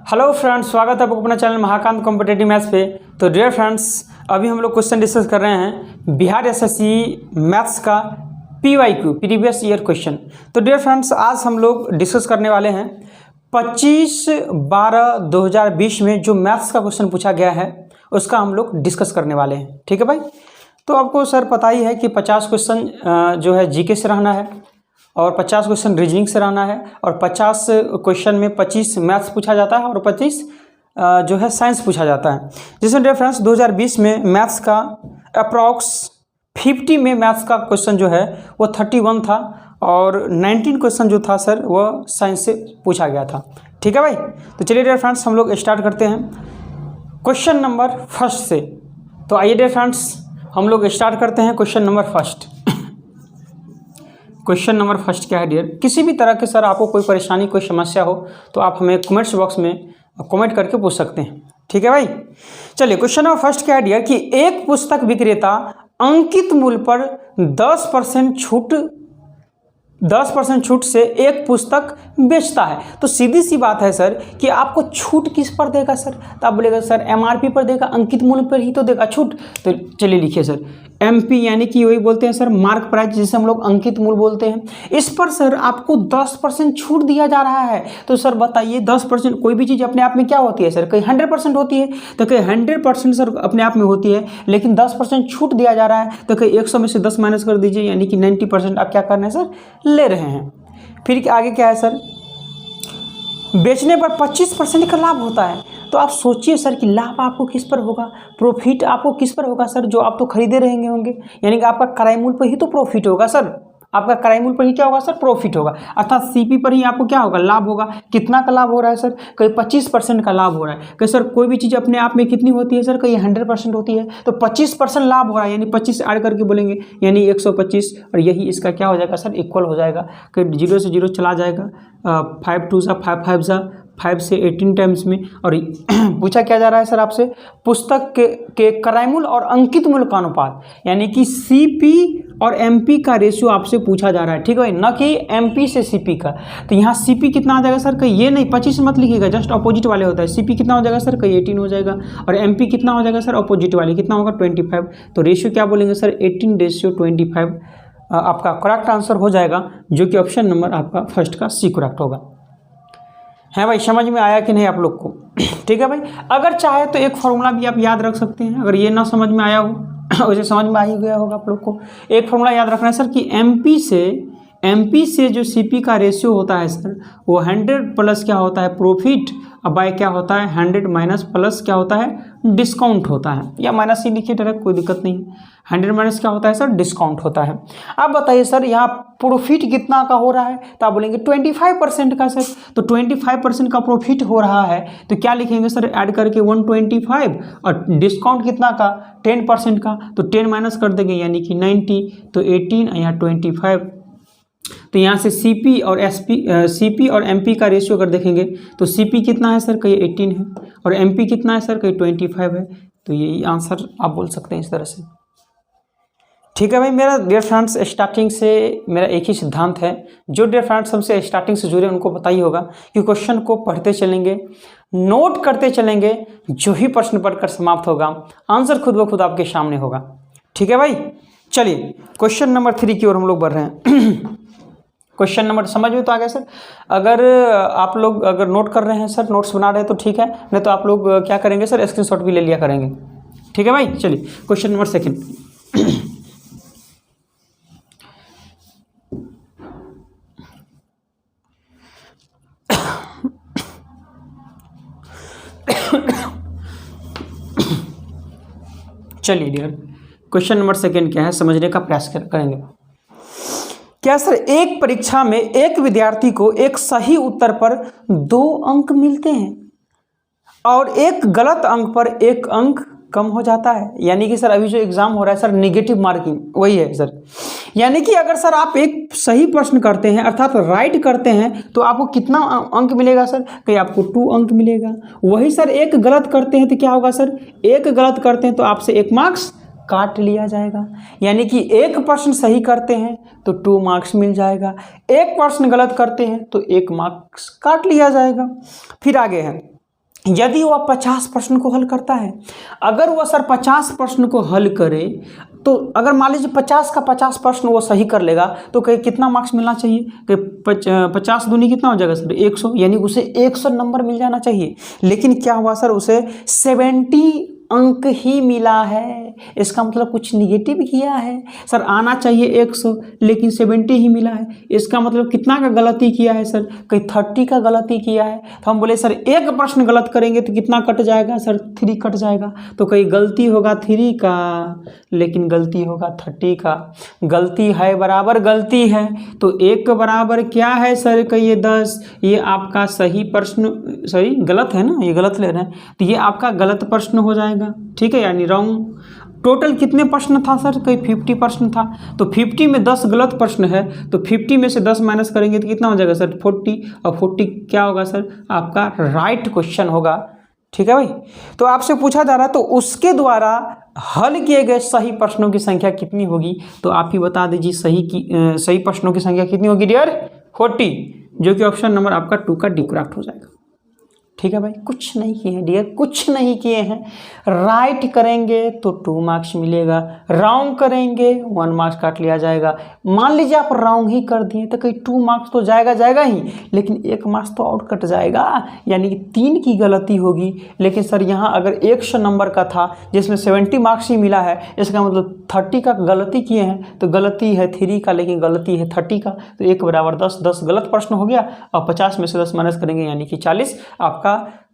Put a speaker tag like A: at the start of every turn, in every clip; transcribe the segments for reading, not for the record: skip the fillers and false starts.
A: Hello friends, स्वागत है आपको अपना चैनल महाकांत कॉम्पिटेटिव मैथ्स पे। तो डियर फ्रेंड्स, अभी हम लोग क्वेश्चन डिस्कस कर रहे हैं बिहार एसएससी मैथ्स का पीवाईक्यू प्रीवियस ईयर क्वेश्चन। तो डियर फ्रेंड्स, आज हम लोग डिस्कस करने वाले हैं 25/12/2020 में जो मैथ्स का क्वेश्चन पूछा गया है उसका हम लोग डिस्कस करने वाले हैं। ठीक है भाई। तो आपको सर पता ही है कि 50 क्वेश्चन जो है जीके से रहना है और 50 क्वेश्चन रीजनिंग से रहना है और 50 क्वेश्चन में 25 मैथ्स पूछा जाता है और 25 जो है साइंस पूछा जाता है। जिसमें डियर फ्रेंड्स 2020 में मैथ्स का अप्रॉक्स 50 में मैथ्स का क्वेश्चन जो है वो 31 था और 19 क्वेश्चन जो था सर वो साइंस से पूछा गया था। ठीक है भाई। तो चलिए डियर फ्रेंड्स हम लोग स्टार्ट करते हैं क्वेश्चन नंबर फर्स्ट से। तो आइए डियर फ्रेंड्स हम लोग स्टार्ट करते हैं question number first. Question number first क्या है डियर? किसी भी तरह के सर आपको कोई परेशानी कोई समस्या हो तो आप हमें कमेंट्स बॉक्स में कमेंट करके पूछ सकते हैं। ठीक है भाई। चलिए क्वेश्चन नंबर फर्स्ट क्या है डियर कि एक पुस्तक विक्रेता अंकित मूल्य पर 10% छूट से एक पुस्तक बेचता है। तो सीधी सी बात है सर कि आपको छूट किस पर देगा सर? तो आप बोलेगा सर एमआरपी पर देगा, अंकित मूल्य पर ही तो देगा छूट। तो चलिए लिखिए सर एमपी यानी कि वही बोलते हैं सर मार्क प्राइस, जिसे हम लोग अंकित मूल्य बोलते हैं। इस पर सर आपको 10% छूट दिया जा रहा है। तो सर बताइए 10% कोई भी चीज़ अपने आप में क्या होती है सर? कहीं 100% होती है तो कहीं 100% सर अपने आप में होती है, लेकिन 10% छूट दिया जा रहा है तो कहीं 100 में से 10 माइनस कर दीजिए यानी कि 90% आप क्या करना है सर ले रहे हैं। फिर आगे क्या है सर? बेचने पर 25% का लाभ होता है। तो आप सोचिए सर कि लाभ आपको किस पर होगा, प्रॉफिट आपको किस पर होगा सर? जो आप तो खरीदे रहेंगे होंगे, यानी कि आपका क्रय मूल्य पर ही तो प्रॉफिट होगा सर। आपका क्रय मूल्य पर ही क्या होगा सर? प्रॉफिट होगा, अर्थात सीपी पर ही आपको क्या होगा? लाभ होगा। कितना का लाभ हो रहा है सर? कहीं 25% का लाभ हो रहा है। कहीं सर कोई भी चीज़ अपने आप में कितनी होती है सर? कहीं 100% होती है। तो 25% लाभ हो रहा है यानी 25 ऐड करके बोलेंगे यानी 125 और यही इसका क्या हो जाएगा सर? इक्वल हो जाएगा। कहीं 0 से 0 चला जाएगा, 5 2 5 5 5 से 18 टाइम्स में। और पूछा क्या जा रहा है सर आपसे? पुस्तक के क्रय मूल्य और अंकित मूल्य का अनुपात, यानी कि सीपी और एमपी का रेशियो आपसे पूछा जा रहा है। ठीक है, न कि एमपी से सीपी का। तो यहाँ सीपी कितना आ जाएगा सर? कहीं ये नहीं 25 मत लिखिएगा, जस्ट अपोजिट वाले होता है। सीपी कितना हो जाएगा सर? कहीं 18 हो जाएगा। और एमपी कितना हो जाएगा सर? अपोजिट वाले कितना होगा? 25। तो रेशियो क्या बोलेंगे सर? 18:25 आपका करेक्ट आंसर हो जाएगा, जो कि ऑप्शन नंबर आपका फर्स्ट का सी करेक्ट होगा। है भाई, समझ में आया कि नहीं आप लोग को? ठीक है भाई। अगर चाहे तो एक फॉर्मूला भी आप याद रख सकते हैं, अगर ये ना समझ में आया हो वैसे समझ में आ ही गया होगा आप लोग को। एक फॉर्मूला याद रखना है सर कि एमपी से जो सीपी का रेशियो होता है सर वो 100 प्लस क्या होता है? प्रॉफिट, अब बाय क्या होता है? 100 माइनस प्लस क्या होता है? डिस्काउंट होता है, या माइनस ही लिखिए डायरेक्ट, कोई दिक्कत नहीं है। 100 माइनस क्या होता है सर? डिस्काउंट होता है। अब बताइए सर यहाँ प्रॉफिट कितना का हो रहा है? तो आप बोलेंगे 25% का सर। तो 25% का प्रॉफिट हो रहा है तो क्या लिखेंगे सर? ऐड करके 125 और डिस्काउंट कितना का? 10% का। तो 10 माइनस कर देंगे यानी कि 90। तो 18 यहाँ 25। तो यहाँ से सीपी और एमपी का रेशियो अगर देखेंगे तो सीपी कितना है सर? कहीं 18 है और एमपी कितना है सर? कहीं 25 है। तो यही आंसर आप बोल सकते हैं इस तरह से। ठीक है भाई। मेरा डियर फ्रेंड्स स्टार्टिंग से मेरा एक ही सिद्धांत है, जो डियर फ्रेंड्स हमसे स्टार्टिंग से जुड़े उनको पता ही होगा कि क्वेश्चन को पढ़ते चलेंगे, नोट करते चलेंगे, जो ही प्रश्न पढ़कर समाप्त होगा आंसर खुद ब खुद आपके सामने होगा। ठीक है भाई। चलिए क्वेश्चन नंबर 3 की ओर हम लोग बढ़ रहे हैं। क्वेश्चन नंबर समझ में तो आ गया सर? अगर आप लोग अगर नोट कर रहे हैं सर, नोट्स बना रहे हैं तो ठीक है, नहीं तो आप लोग क्या करेंगे सर? स्क्रीनशॉट भी ले लिया करेंगे। ठीक है भाई। चलिए क्वेश्चन नंबर 2। चलिए डियर क्वेश्चन नंबर 2 क्या है समझने का प्रयास करेंगे। क्या सर एक परीक्षा में एक विद्यार्थी को एक सही उत्तर पर 2 अंक मिलते हैं और एक गलत अंक पर 1 अंक कम हो जाता है? यानी कि सर अभी जो एग्जाम हो रहा है सर नेगेटिव मार्किंग वही है सर। यानी कि अगर सर आप एक सही प्रश्न करते हैं अर्थात राइट करते हैं तो आपको कितना अंक मिलेगा सर? कहीं आपको 2 अंक मिलेगा। वही सर एक गलत करते हैं तो क्या होगा सर? एक गलत करते हैं तो आपसे 1 मार्क्स काट लिया जाएगा। यानी कि एक प्रश्न सही करते हैं तो 2 मार्क्स मिल जाएगा, एक प्रश्न गलत करते हैं तो 1 मार्क्स काट लिया जाएगा। फिर आगे है यदि वह 50 प्रश्न को हल करता है, अगर वह सर 50 प्रश्न को हल करे तो अगर मान लीजिए 50 का 50 प्रश्न वो सही कर लेगा तो कहीं कितना मार्क्स मिलना चाहिए कि 50 दूनी कितना हो जाएगा सर 100, यानी उसे 100 नंबर मिल जाना चाहिए। लेकिन क्या हुआ सर, उसे 70 अंक ही मिला है। इसका मतलब कुछ निगेटिव किया है सर, आना चाहिए 100 लेकिन 70 ही मिला है। इसका मतलब कितना का गलती किया है सर, कहीं 30 का गलती किया है। तो हम बोले सर एक प्रश्न गलत करेंगे तो कितना कट जाएगा सर, 3 कट जाएगा। तो कहीं गलती होगा 3 का लेकिन गलती होगा 30 का। गलती है बराबर गलती है, तो 1 बराबर क्या है सर, कहिए 10। ये आपका सही प्रश्न, सॉरी गलत है ना, ये गलत ले रहे हैं, तो ये आपका गलत प्रश्न हो जाएगा। ठीक है, यानी रॉन्ग। टोटल कितने प्रश्न था सर, कहीं 50 प्रश्न था, तो 50 में 10 गलत प्रश्न है, तो 50 में से 10 माइनस करेंगे तो कितना हो जाएगा सर 40, और 40 क्या होगा सर, आपका राइट क्वेश्चन होगा। ठीक है भाई, तो आपसे पूछा जा रहा है तो उसके द्वारा हल किए गए सही प्रश्नों की संख्या कितनी होगी, तो आप ही बता दीजिए सही प्रश्नों की संख्या कितनी होगी डियर, 40, जो कि ऑप्शन नंबर आपका 2 का डी करेक्ट हो जाएगा। ठीक है भाई, कुछ नहीं किए हैं डियर, कुछ नहीं किए हैं। राइट करेंगे तो 2 मार्क्स मिलेगा, रॉन्ग करेंगे 1 मार्क्स काट लिया जाएगा। मान लीजिए आप रॉन्ग ही कर दिए तो कहीं 2 मार्क्स तो जाएगा ही, लेकिन 1 मार्क्स तो आउट कट जाएगा, यानी कि 3 की गलती होगी। लेकिन सर यहाँ अगर 100 नंबर का था जिसमें 70 मार्क्स ही मिला है, इसका मतलब 30 का गलती किए हैं, तो गलती है 3 का लेकिन गलती है 30 का, तो 1 बराबर 10, 10 गलत प्रश्न हो गया, और 50 में से 10 माइनस करेंगे यानी कि 40। आपका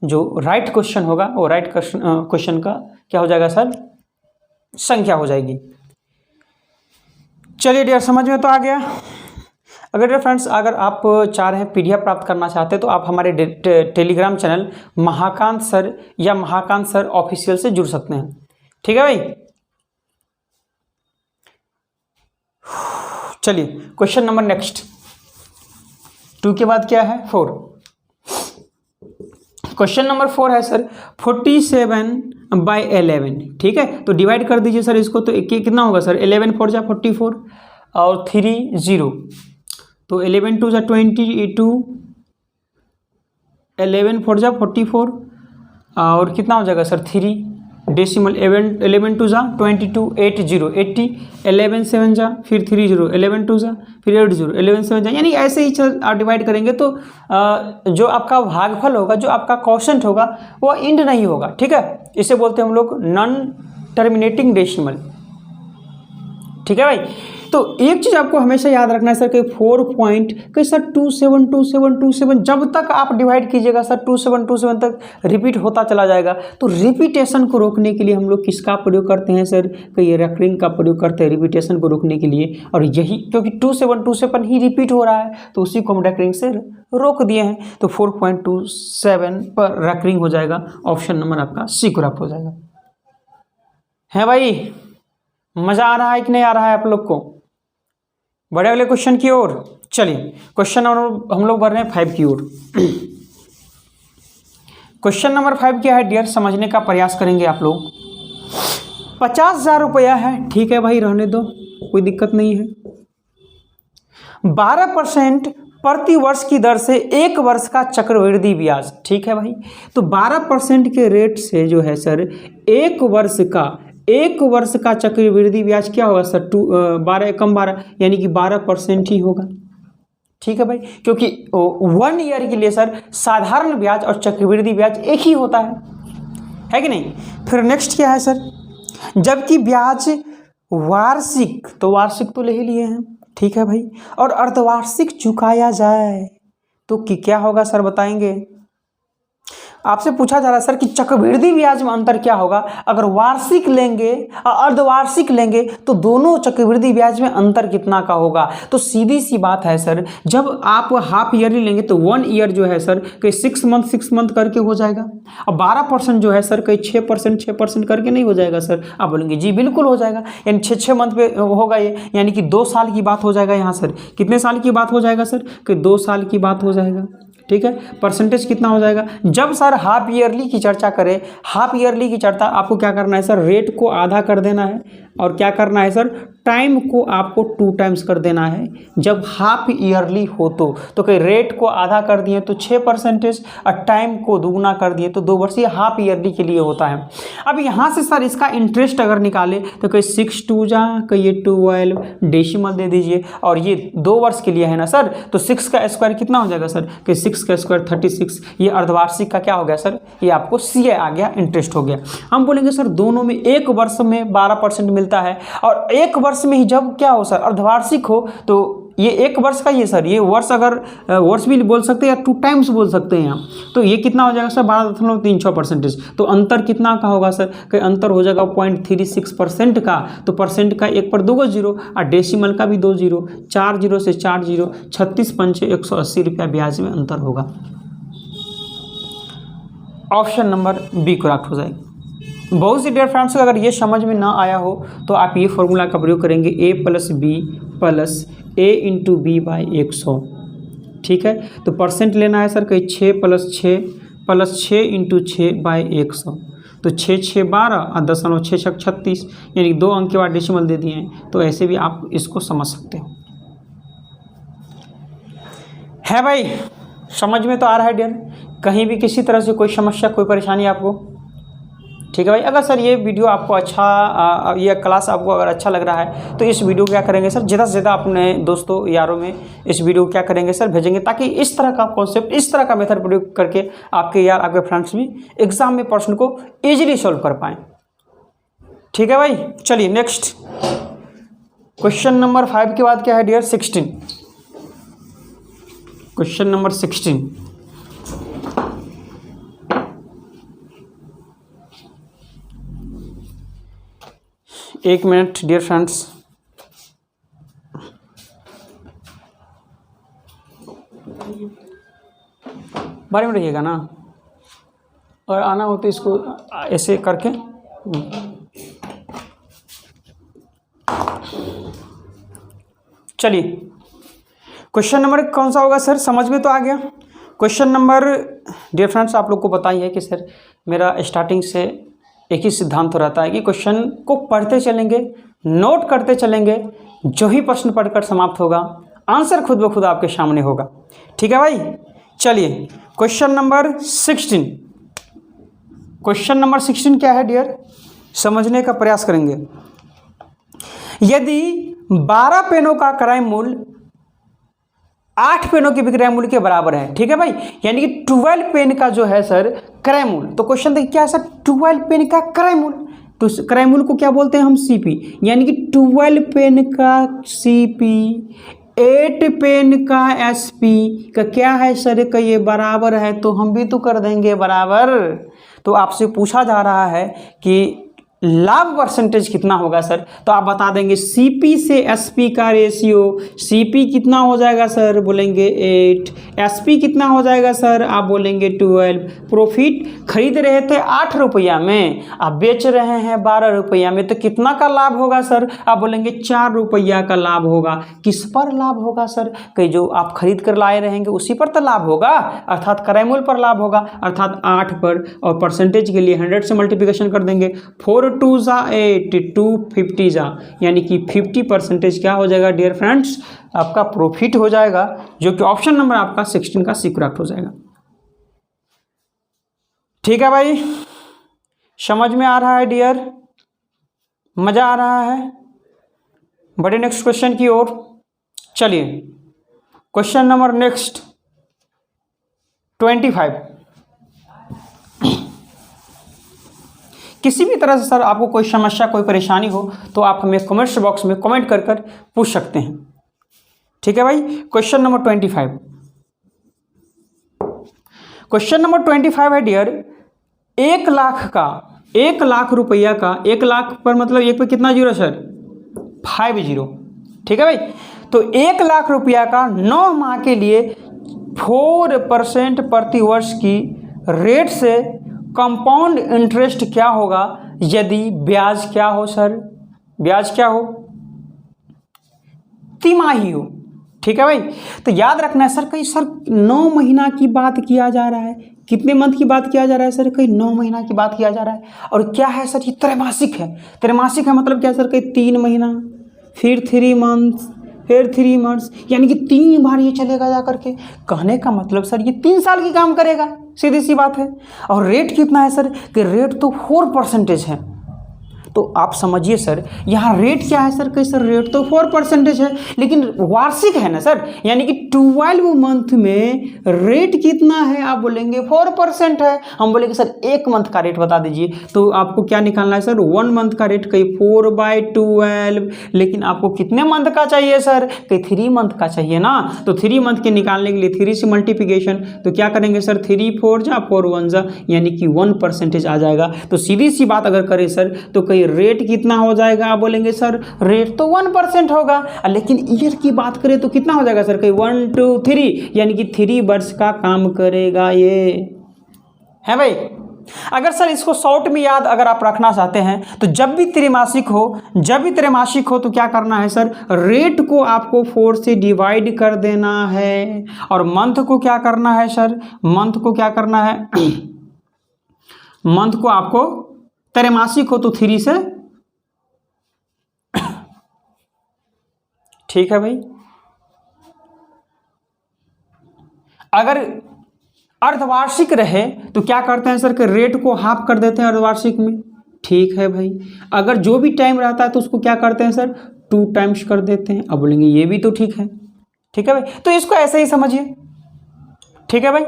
A: जो राइट क्वेश्चन होगा वो राइट क्वेश्चन का क्या हो जाएगा सर, संख्या हो जाएगी। चलिए डियर, समझ में तो आ गया। अगर डियर फ्रेंड्स, अगर आप चाह रहे हैं PDF प्राप्त करना चाहते हैं तो आप हमारे टेलीग्राम चैनल महाकांत सर या महाकांत सर ऑफिशियल से जुड़ सकते हैं। ठीक है भाई, चलिए क्वेश्चन नंबर नेक्स्ट, 2 के बाद क्या है 4। क्वेश्चन नंबर 4 है सर 47/11। ठीक है, तो डिवाइड कर दीजिए सर इसको, तो कितना होगा सर, 11 4 जा 44 और 3 0, तो 11 2 जा 22, 11 4 जा 44 और कितना हो जाएगा सर 3 डेसिमल, 11 2 जा 22, 80 80, 11 7 जा फिर 3 0, 11 2 जा फिर 8 0, 11 7 जा, यानी ऐसे ही आप डिवाइड करेंगे तो जो आपका भागफल होगा, जो आपका क्वोशेंट होगा वो इंड नहीं होगा। ठीक है, इसे बोलते हैं हम लोग नॉन टर्मिनेटिंग डेसिमल। ठीक है भाई, तो एक चीज़ आपको हमेशा याद रखना है सर कि 4 पॉइंट कि सर 272727, जब तक आप डिवाइड कीजिएगा सर 2727 तक रिपीट होता चला जाएगा। तो रिपीटेशन को रोकने के लिए हम लोग किसका प्रयोग करते हैं सर, कि ये रेकरिंग का प्रयोग करते हैं रिपीटेशन को रोकने के लिए, और यही क्योंकि 2727 ही रिपीट हो रहा है तो उसी को हम रेकरिंग से रोक दिए हैं। तो 4.27 पर रेकरिंग हो जाएगा, ऑप्शन नंबर आपका सी करेक्ट हो जाएगा। है भाई, मज़ा आ रहा है कि नहीं आ रहा है आप लोग को? बड़े अगले क्वेश्चन की ओर चलिए, क्वेश्चन नंबर हम लोग बढ़ रहे हैं 5 की ओर। क्वेश्चन नंबर 5 क्या है डियर, समझने का प्रयास करेंगे आप लोग। 50,000 रुपया है, ठीक है भाई रहने दो, कोई दिक्कत नहीं है। 12% प्रति वर्ष की दर से 1 वर्ष का चक्रवृद्धि ब्याज, ठीक है भाई। तो 12% के रेट से जो है सर 1 वर्ष का चक्रवृद्धि ब्याज क्या होगा सर, 12 कम 12 यानी कि 12% ही होगा। ठीक है भाई, क्योंकि 1 ईयर के लिए सर साधारण ब्याज और चक्रवृद्धि ब्याज एक ही होता है कि नहीं। फिर नेक्स्ट क्या है सर, जबकि ब्याज वार्षिक, तो वार्षिक तो ले ही लिए हैं, ठीक है भाई, और अर्धवार्षिक चुकाया जाए तो क्या होगा सर बताएंगे। आपसे पूछा जा रहा है सर कि चक्रवृद्धि ब्याज में अंतर क्या होगा, अगर वार्षिक लेंगे और अर्धवार्षिक लेंगे तो दोनों चक्रवृद्धि ब्याज में अंतर कितना का होगा। तो सीधी सी बात है सर, जब आप हाफ ईयरली लेंगे तो 1 ईयर जो है सर कहीं 6 मंथ करके हो जाएगा, और 12% जो है सर कहीं 6% करके नहीं हो जाएगा सर। आप बोलेंगे जी बिल्कुल हो जाएगा, यानी 6 मंथ पे होगा ये, यानी कि 2 साल की बात हो जाएगा यहाँ सर। कितने साल की बात हो जाएगा सर, कि 2 साल की बात हो जाएगा। ठीक है, परसेंटेज कितना हो जाएगा। जब सर हाफ ईयरली की चर्चा करें, हाफ ईयरली की चर्चा आपको क्या करना है सर, रेट को आधा कर देना है और क्या करना है सर टाइम को आपको 2 टाइम्स कर देना है। जब हाफ ईयरली हो तो कहीं रेट को आधा कर दिए तो 6% और टाइम को दुगना कर दिए तो 2 वर्ष, ये हाफ ईयरली के लिए होता है। अब यहाँ से सर इसका इंटरेस्ट अगर निकाले तो कहीं 6 2 जा, कहीं ये 12 डेसिमल दे दीजिए, और ये 2 वर्ष के लिए है ना सर, तो 6 का स्क्वायर कितना हो जाएगा सर, कि 6 का स्क्वायर 36। ये अर्धवार्षिक का क्या हो गया सर, ये आपको CI आ गया, इंटरेस्ट हो गया। हम बोलेंगे सर दोनों में एक वर्ष में 12% मिलता है, और एक वर्ष में ही जब क्या हो सर, अर्धवार्षिक हो, तो ये एक वर्ष का ये सर, ये वर्ष अगर वर्ष भी बोल सकते हैं या 2 टाइम्स बोल सकते हैं यहाँ, तो ये कितना हो जाएगा सर 12.36%। तो अंतर कितना का होगा सर, कि अंतर हो जाएगा 0.36% का, तो परसेंट का 1 पर 2 जीरो, और डेसिमल का भी 2 जीरो, 4 जीरो से 4 जीरो, 36 पंचे 180 रुपया ब्याज में अंतर होगा। ऑप्शन नंबर बी करेक्ट हो जाएगी। बहुत सी डियर फ्रेंड्स को अगर ये समझ में ना आया हो तो आप ये फॉर्मूला का प्रयोग करेंगे, a + b + a × b / 100। ठीक है, तो परसेंट लेना है सर, कहीं 6 + 6 + 6 × 6 / 100, तो 6 6 12 और 10.6 6 36, यानी 2 अंक के बाद डेसिमल दे दिए हैं। तो ऐसे भी आप इसको समझ सकते हो। है भाई, समझ में तो आ रहा है डियर? कहीं भी किसी तरह से कोई समस्या, कोई परेशानी आपको? ठीक है भाई, अगर सर ये वीडियो आपको अच्छा, ये क्लास आपको अगर अच्छा लग रहा है तो इस वीडियो को क्या करेंगे सर, ज़्यादा से ज़्यादा अपने दोस्तों यारों में इस वीडियो को क्या करेंगे सर, भेजेंगे, ताकि इस तरह का कॉन्सेप्ट, इस तरह का मेथड प्रयोग करके आपके यार, आपके फ्रेंड्स भी एग्जाम में प्रश्न को ईजिली सॉल्व कर पाएँ। ठीक है भाई, चलिए नेक्स्ट क्वेश्चन नंबर 5 के बाद क्या है डियर, 16। Question number 16। एक मिनट डियर फ्रेंड्स, बारे में रहिएगा ना, और आना हो तो इसको ऐसे करके। चलिए, क्वेश्चन नंबर कौन सा होगा सर, समझ में तो आ गया। क्वेश्चन नंबर डियर फ्रेंड्स, आप लोग को पता ही है कि सर मेरा स्टार्टिंग से एक ही सिद्धांत तो रहता है कि क्वेश्चन को पढ़ते चलेंगे, नोट करते चलेंगे, जो ही प्रश्न पढ़कर समाप्त होगा आंसर खुद ब खुद आपके सामने होगा। ठीक है भाई, चलिए क्वेश्चन नंबर 16। क्वेश्चन नंबर 16 क्या है डियर, समझने का प्रयास करेंगे। यदि 12 पेनों का क्रय मूल्य 8 पेनों के विक्रय मूल्य के बराबर है, ठीक है भाई, यानी कि 12 पेन का जो है सर क्रय मूल्य, तो क्वेश्चन देखिए क्या है सर, 12 पेन का क्रय मूल्य, तो क्रय मूल्य को क्या बोलते हैं हम, CP, यानी कि 12 पेन का CP 8 पेन का SP का क्या है सर, का ये बराबर है, तो हम भी तो कर देंगे बराबर। तो आपसे पूछा जा रहा है कि लाभ परसेंटेज कितना होगा सर, तो आप बता देंगे CP से SP का रेशियो, CP कितना हो जाएगा सर, बोलेंगे 8, SP कितना हो जाएगा सर, आप बोलेंगे 12। प्रॉफिट खरीद रहे थे 8 रुपया में, आप बेच रहे हैं 12 रुपया में, तो कितना का लाभ होगा सर, आप बोलेंगे 4 रुपया का लाभ होगा। किस पर लाभ होगा सर, कि जो आप खरीद कर लाए रहेंगे उसी पर तो लाभ होगा, अर्थात क्रय मूल्य पर लाभ होगा, अर्थात 8 पर, और परसेंटेज के लिए 100 से मल्टीप्लिकेशन कर देंगे, 4 2 जा 8, 2 50 जा, यानी कि 50% क्या हो जाएगा डियर फ्रेंड्स, आपका प्रॉफिट हो जाएगा, जो कि ऑप्शन नंबर आपका 16 का सी करेक्ट हो जाएगा। ठीक है भाई, समझ में आ रहा है डियर, मजा आ रहा है? बढ़े नेक्स्ट क्वेश्चन की ओर। चलिए क्वेश्चन नंबर नेक्स्ट 25। किसी भी तरह से सर आपको कोई समस्या, कोई परेशानी हो तो आप हमें कमेंट्स बॉक्स में कमेंट कर कर पूछ सकते हैं। ठीक है भाई, क्वेश्चन नंबर 25। क्वेश्चन नंबर 25 है डियर, 1 लाख का, 1 लाख रुपया का, 1 लाख पर मतलब एक पे कितना जीरो सर, 5 जीरो। ठीक है भाई, तो 1 लाख रुपया का 9 माह के लिए 4% प्रति वर्ष की रेट से कंपाउंड इंटरेस्ट क्या होगा, यदि ब्याज क्या हो सर, ब्याज क्या हो, तिमाही हो। ठीक है भाई, तो याद रखना है सर, कहीं सर 9 महीना की बात किया जा रहा है, कितने मंथ की बात किया जा रहा है सर, कहीं 9 महीना की बात किया जा रहा है, और क्या है सर, ये त्रैमासिक है। त्रैमासिक है मतलब क्या सर, कहीं 3 महीना, फिर 3 मंथ्स, फिर 3 मंथ्स, यानी कि 3 बार ये चलेगा जा करके। कहने का मतलब सर ये 3 साल की काम करेगा, सीधी सी बात है। और रेट कितना है सर, कि रेट तो 4% है। तो आप समझिए सर यहाँ रेट क्या है सर, कि सर रेट तो 4% है, लेकिन वार्षिक है ना सर, यानी कि 12 मंथ में रेट कितना है, आप बोलेंगे 4% है। हम बोलेंगे सर 1 मंथ का रेट बता दीजिए, तो आपको क्या निकालना है सर, 1 मंथ का रेट कहीं 4/12, लेकिन आपको कितने मंथ का चाहिए सर, कहीं 3 मंथ का चाहिए ना। तो 3 मंथ के निकालने के लिए 3 से मल्टीप्लिकेशन, तो क्या करेंगे सर, 3 4 जा 4 1 जा, यानी कि 1% आ जाएगा। तो सीधी सी बात अगर करें सर, तो कहीं रेट कितना हो जाएगा, आप बोलेंगे सर रेट तो 1% होगा, लेकिन ईयर की बात करें तो कितना हो जाएगा सर, कहीं 1 2 3, यानी कि 3 वर्ष का काम करेगा ये, है भाई। अगर सर इसको शॉर्ट में याद अगर आप रखना चाहते हैं, तो जब भी त्रैमासिक हो तो क्या करना है सर, रेट को आपको 4 से डिवाइड कर देना है, और मंथ को क्या करना है सर, मंथ को क्या करना है मंथ को आपको त्रैमासिक हो तो 3 से, ठीक है भाई। अगर अर्धवार्षिक रहे तो क्या करते हैं सर, कि रेट को हाफ कर देते हैं अर्धवार्षिक में, ठीक है भाई। अगर जो भी टाइम रहता है तो उसको क्या करते हैं सर, 2 टाइम्स कर देते हैं। अब बोलेंगे ये भी तो ठीक है, ठीक है भाई। तो इसको ऐसे ही समझिए, ठीक है भाई।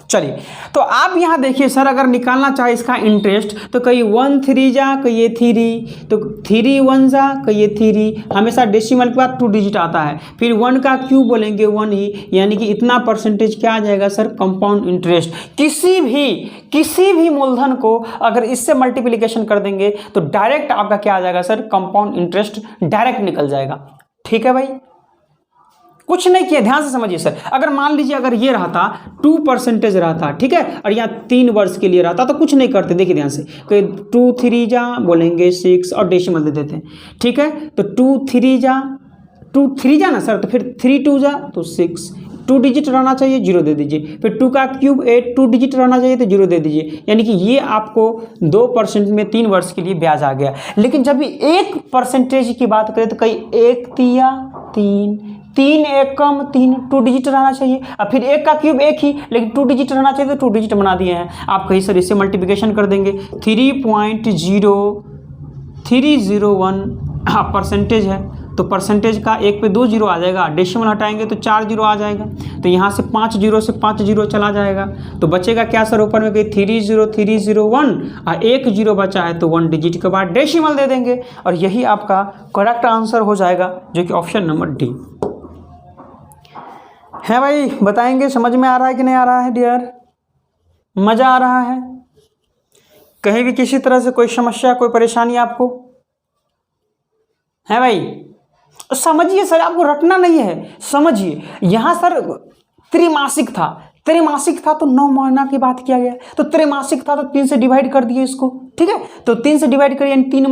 A: चलिए, तो आप यहाँ देखिए सर, अगर निकालना चाहे इसका इंटरेस्ट, तो कहीं 1 3 जा, कहीं ये 3, तो 3 1 जा, कहीं ये 3, हमेशा डेसिमल के बाद 2 डिजिट आता है। फिर 1 का क्यूब बोलेंगे 1 ही, यानी कि इतना परसेंटेज क्या आ जाएगा सर, कंपाउंड इंटरेस्ट। किसी भी मूलधन को अगर इससे मल्टीप्लिकेशन कर देंगे तो डायरेक्ट आपका क्या आ जाएगा सर, कंपाउंड इंटरेस्ट डायरेक्ट निकल जाएगा, ठीक है भाई। कुछ नहीं किया, ध्यान से समझिए सर। अगर मान लीजिए अगर ये रहता 2% रहता, ठीक है, और यहाँ 3 वर्ष के लिए रहता, तो कुछ नहीं करते, देखिए ध्यान से, 2 3 जा बोलेंगे 6 और डेसिमल दे देते हैं, ठीक है। तो 2 3 जा ना सर, तो फिर 3 2 जा तो 6, 2 डिजिट रहना चाहिए, 0 दे दीजिए। फिर 2 का क्यूब 8, 2 डिजिट रहना चाहिए तो 0 दे दीजिए, यानी कि ये आपको 2% में 3 वर्ष के लिए ब्याज आ गया। लेकिन जब भी 1% की बात करें तो कहीं 1 तिया 3, 3 एकम 3, 2 डिजिट रहना चाहिए। अब फिर 1 का क्यूब 1 ही, लेकिन 2 डिजिट रहना चाहिए तो 2 डिजिट बना दिए हैं। आप कहीं सर इससे मल्टीप्लिकेशन कर देंगे, 3.0301 परसेंटेज है, तो परसेंटेज का 1 पे 2 जीरो आ जाएगा, डेसिमल हटाएंगे तो 4 जीरो आ जाएगा, तो यहाँ से 5 जीरो से 5 जीरो चला जाएगा, तो बचेगा क्या सर, ऊपर में कहीं 30301 और 1 जीरो बचा है, तो 1 डिजिट के बाद डेसिमल दे देंगे, और यही आपका करेक्ट आंसर हो जाएगा, जो कि ऑप्शन नंबर डी है भाई। बताएंगे समझ में आ रहा है कि नहीं आ रहा है डियर, मज़ा आ रहा है, कहीं भी किसी तरह से कोई समस्या कोई परेशानी आपको है भाई। तो समझिए सर, आपको रटना नहीं है, समझिए। यहाँ सर त्रैमासिक था तो 9 महीना की बात किया गया, तो त्रैमासिक था तो 3 से डिवाइड कर दिए इसको, ठीक है। तो 3 से डिवाइड करिए, यानी 3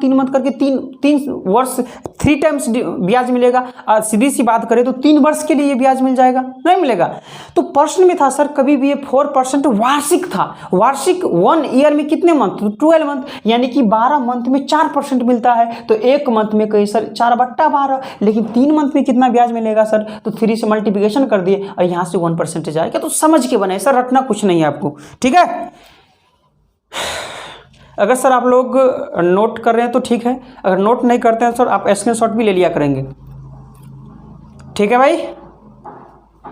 A: मंथ करके 3 वर्ष 3 टाइम्स ब्याज मिलेगा। और सीधी सी बात करें तो 3 वर्ष के लिए ये ब्याज मिल जाएगा, नहीं मिलेगा। तो प्रश्न में था सर कभी भी ये 4% वार्षिक था, वार्षिक 1 ईयर में कितने मंथ, 12 मंथ, यानी कि 12 मंथ में 4% मिलता है, तो 1 मंथ में कहीं सर 4/12, लेकिन 3 मंथ में कितना ब्याज मिलेगा सर, तो 3 से मल्टीप्लिकेशन कर दिए और यहाँ से 1% जाएगा। तो समझ के बनाए सर, रटना कुछ नहीं है आपको, ठीक है। अगर सर आप लोग नोट कर रहे हैं तो ठीक है, अगर नोट नहीं करते हैं सर आप स्क्रीनशॉट भी ले लिया करेंगे, ठीक है भाई।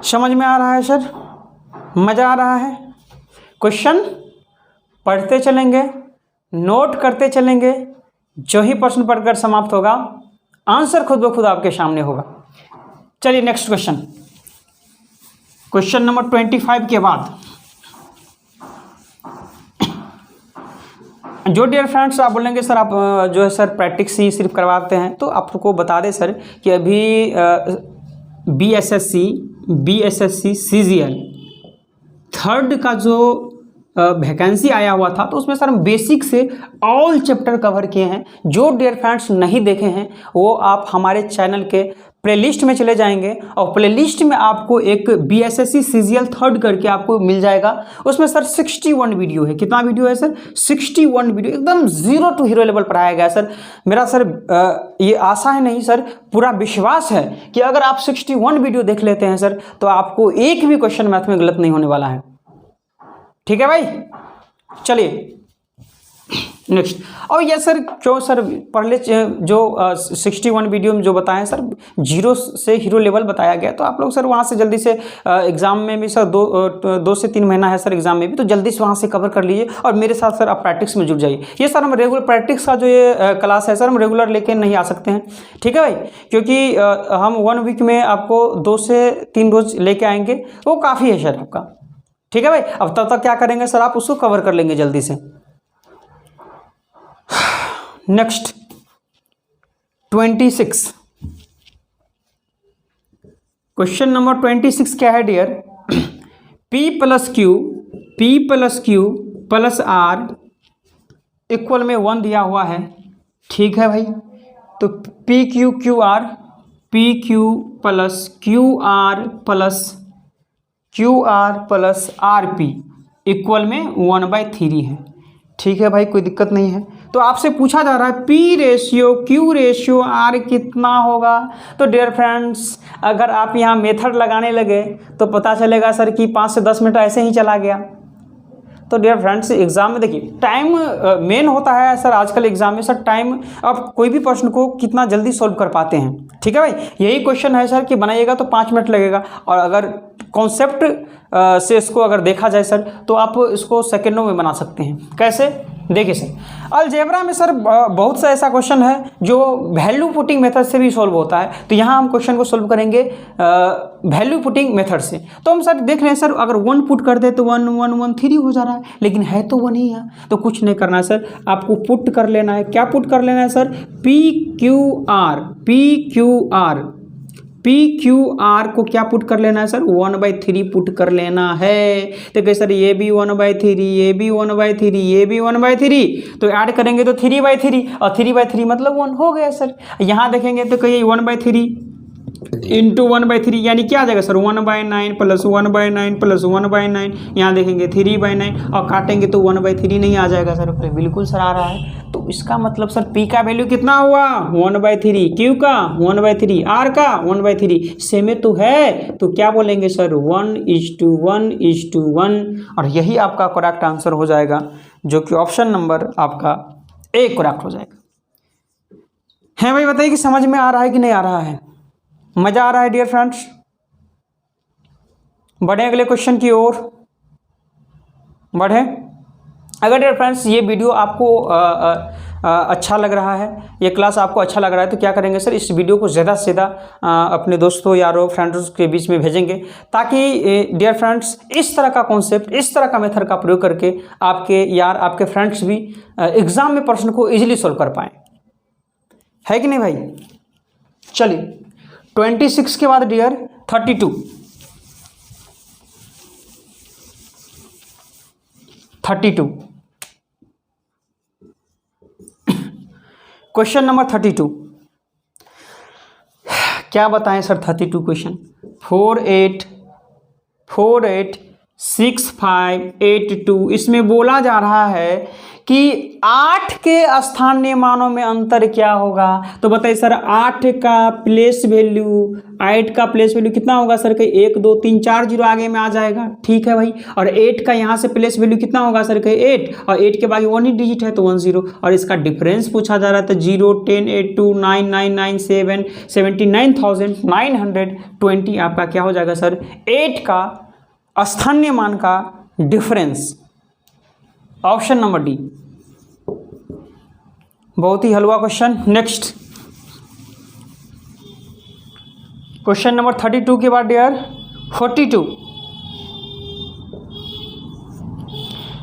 A: समझ में आ रहा है सर, मज़ा आ रहा है। क्वेश्चन पढ़ते चलेंगे, नोट करते चलेंगे, जो ही प्रश्न पढ़कर समाप्त होगा आंसर खुद ब खुद आपके सामने होगा। चलिए नेक्स्ट क्वेश्चन, क्वेश्चन नंबर 25 के बाद जो डियर फ्रेंड्स आप बोलेंगे सर आप जो है सर प्रैक्टिस ही सिर्फ करवाते हैं, तो आपको बता दें सर कि अभी BSSC CGL 3rd का जो वैकेंसी आया हुआ था, तो उसमें सर हम बेसिक से ऑल चैप्टर कवर किए हैं। जो डियर फ्रेंड्स नहीं देखे हैं वो आप हमारे चैनल के प्लेलिस्ट में चले जाएंगे और प्लेलिस्ट में आपको एक BSSC CGL 3rd करके आपको मिल जाएगा। उसमें सर 61 वीडियो है। कितना वीडियो है सर? 61 वीडियो, एकदम 0 to हीरो लेवल पढ़ाया गया सर। मेरा सर ये आशा है नहीं सर, पूरा विश्वास है कि अगर आप 61 वीडियो देख लेते हैं सर तो आपको एक भी क्वेश्चन मैथ में गलत नहीं होने वाला है। ठीक है भाई, चलिए नेक्स्ट। और ये सर क्यों सर पहले जो 61 वीडियो में जो बताएं सर 0 से हीरो लेवल बताया गया, तो आप लोग सर वहाँ से जल्दी से एग्ज़ाम में भी सर 2 से 3 महीना है सर एग्ज़ाम में भी, तो जल्दी से वहाँ से कवर कर लीजिए और मेरे साथ सर आप प्रैक्टिस में जुट जाइए। ये सर हम रेगुलर प्रैक्टिस का जो ये क्लास है सर हम रेगुलर लेके नहीं आ सकते हैं, ठीक है भाई, क्योंकि हम 1 वीक में आपको 2 से 3 रोज़ लेके आएंगे, वो काफ़ी है सर आपका। ठीक है भाई, अब तब तक क्या करेंगे सर, आप उसको कवर कर लेंगे जल्दी से। नेक्स्ट 26 क्वेश्चन नंबर 26 क्या है dear? P plus q plus r equal में 1 दिया हुआ है, ठीक है भाई। तो p q r plus r p equal में 1/3 है, ठीक है भाई, कोई दिक्कत नहीं है। तो आपसे पूछा जा रहा है P ratio Q ratio R कितना होगा। तो डियर फ्रेंड्स अगर आप यहाँ मेथड लगाने लगे तो पता चलेगा सर कि 5 से 10 मिनट ऐसे ही चला गया। तो डियर फ्रेंड्स एग्जाम में देखिए टाइम मेन होता है सर, आजकल एग्जाम में सर टाइम, आप कोई भी प्रश्न को कितना जल्दी सॉल्व कर पाते हैं, ठीक है भाई। यही क्वेश्चन है सर कि बनाइएगा तो 5 मिनट लगेगा, और अगर कॉन्सेप्ट से इसको अगर देखा जाए सर तो आप इसको सेकेंडों में बना सकते हैं। कैसे? देखिए सर अलजेब्रा में सर बहुत सा ऐसा क्वेश्चन है जो वैल्यू पुटिंग मेथड से भी सॉल्व होता है, तो यहाँ हम क्वेश्चन को सॉल्व करेंगे वैल्यू पुटिंग मेथड से। तो हम सर देख रहे हैं सर अगर 1 पुट कर दे तो 1 1 1 3 हो जा रहा है, लेकिन है तो 1 ही है, तो कुछ नहीं करना है सर, आपको पुट कर लेना है। क्या पुट कर लेना है सर? पी क्यू आर को क्या पुट कर लेना है सर? 1/3 पुट कर लेना है। तो कहे सर ये भी 1/3, ये भी 1/3, ये भी 1/3, तो ऐड करेंगे तो 3/3, और 3/3 मतलब 1 हो गया सर। यहाँ देखेंगे तो कहिए 1/3 इंटू 1/3 यानी क्या आ जाएगा सर? 1/9 प्लस 1/9 प्लस 1/9, यहाँ देखेंगे 3/9 और काटेंगे तो 1/3 नहीं आ जाएगा सर। बिल्कुल सर आ रहा है। तो इसका मतलब सर P का वैल्यू कितना हुआ? 1/3, Q का 1/3, R का 1/3, सेम तो है, तो क्या बोलेंगे सर? 1:1:1, और यही आपका करेक्ट आंसर हो जाएगा, जो कि ऑप्शन नंबर आपका A करेक्ट हो जाएगा। है भाई, बताइए कि समझ में आ रहा है कि नहीं आ रहा है? मजा आ रहा है डियर फ्रेंड्स? बढ़े अगले क्वेश्चन की ओर, बढ़े। अगर डियर फ्रेंड्स ये वीडियो आपको अच्छा लग रहा है, ये क्लास आपको अच्छा लग रहा है, तो क्या करेंगे सर, इस वीडियो को ज़्यादा से ज़्यादा अपने दोस्तों यारों फ्रेंड्स के बीच में भेजेंगे, ताकि डियर फ्रेंड्स इस तरह का कॉन्सेप्ट, इस तरह का मेथड का प्रयोग करके आपके यार, आपके फ्रेंड्स भी एग्जाम में प्रश्न को ईजिली सॉल्व कर पाएँ। है कि नहीं भाई? चलिए 26 के बाद डियर 32 क्वेश्चन नंबर 32 क्या बताएं सर? 32 क्वेश्चन 486582, इसमें बोला जा रहा है कि 8 के स्थानीय मानों में अंतर क्या होगा। तो बताइए सर 8 का प्लेस वैल्यू कितना होगा सर? कहीं 1 2 3 4 0 आगे में आ जाएगा, ठीक है भाई। और 8 का यहाँ से प्लेस वैल्यू कितना होगा सर? कहीं 8, और 8 के बाद 1 ही डिजिट है तो 1 0, और इसका डिफरेंस पूछा जा रहा था 0 10 8 2 9 9 9 7 79,920 आपका क्या हो जाएगा सर? 8 का स्थानीय मान का डिफरेंस, ऑप्शन नंबर डी। बहुत ही हलवा क्वेश्चन। नेक्स्ट क्वेश्चन नंबर 32 के बाद डियर 42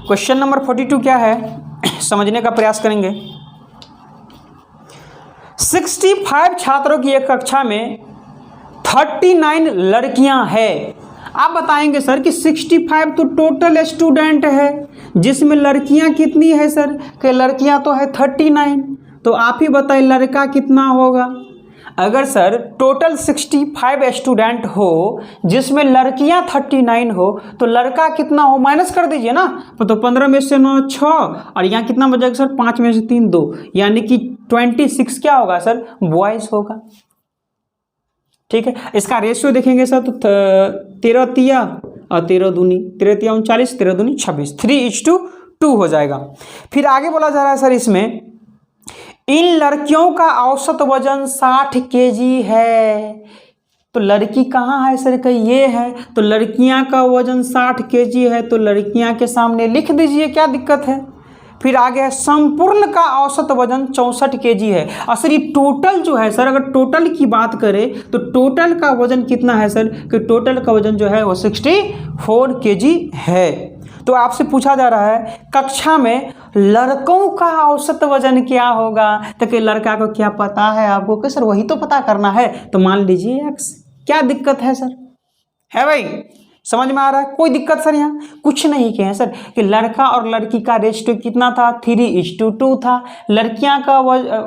A: क्वेश्चन नंबर 42 क्या है समझने का प्रयास करेंगे। 65 छात्रों की एक कक्षा में 39 लड़कियां हैं। आप बताएंगे सर कि 65 तो टोटल स्टूडेंट है, जिसमें लड़कियां कितनी है सर? कि लड़कियां तो है 39, तो आप ही बताइए लड़का कितना होगा। अगर सर टोटल 65 स्टूडेंट हो जिसमें लड़कियां 39 हो तो लड़का कितना हो, माइनस कर दीजिए ना। तो 15 में से 9 6 और यहाँ कितना बचेगा सर, 5 में से 3 2, यानी कि 26 क्या होगा सर, बॉयज होगा। ठीक है, इसका रेशियो देखेंगे सर तो 13 तिया और 13 दूनी, 13 तिया 39, 13 दूनी 26, 3:2 हो जाएगा। फिर आगे बोला जा रहा है सर इसमें, इन लड़कियों का औसत वजन 60 केजी है। तो लड़की कहाँ है सर, कहीं ये है, तो लड़कियां का वजन 60 केजी है, तो लड़कियां के सामने लिख दीजिए, क्या दिक्कत है। फिर आगे है संपूर्ण का औसत वजन 64 केजी है। और सर ये टोटल जो है सर, अगर टोटल की बात करें तो टोटल का वजन कितना है सर, कि टोटल का वजन जो है वो 64 केजी है। तो आपसे पूछा जा रहा है कक्षा में लड़कों का औसत वजन क्या होगा, तो कि लड़का को क्या पता है आपको कि सर वही तो पता करना है, तो मान लीजिए x। क्या दिक्कत है सर, है भाई, समझ में आ रहा है, कोई दिक्कत सर। यहाँ कुछ नहीं किए हैं सर कि लड़का और लड़की का रेशियो कितना था, 3:2 था। लड़कियां का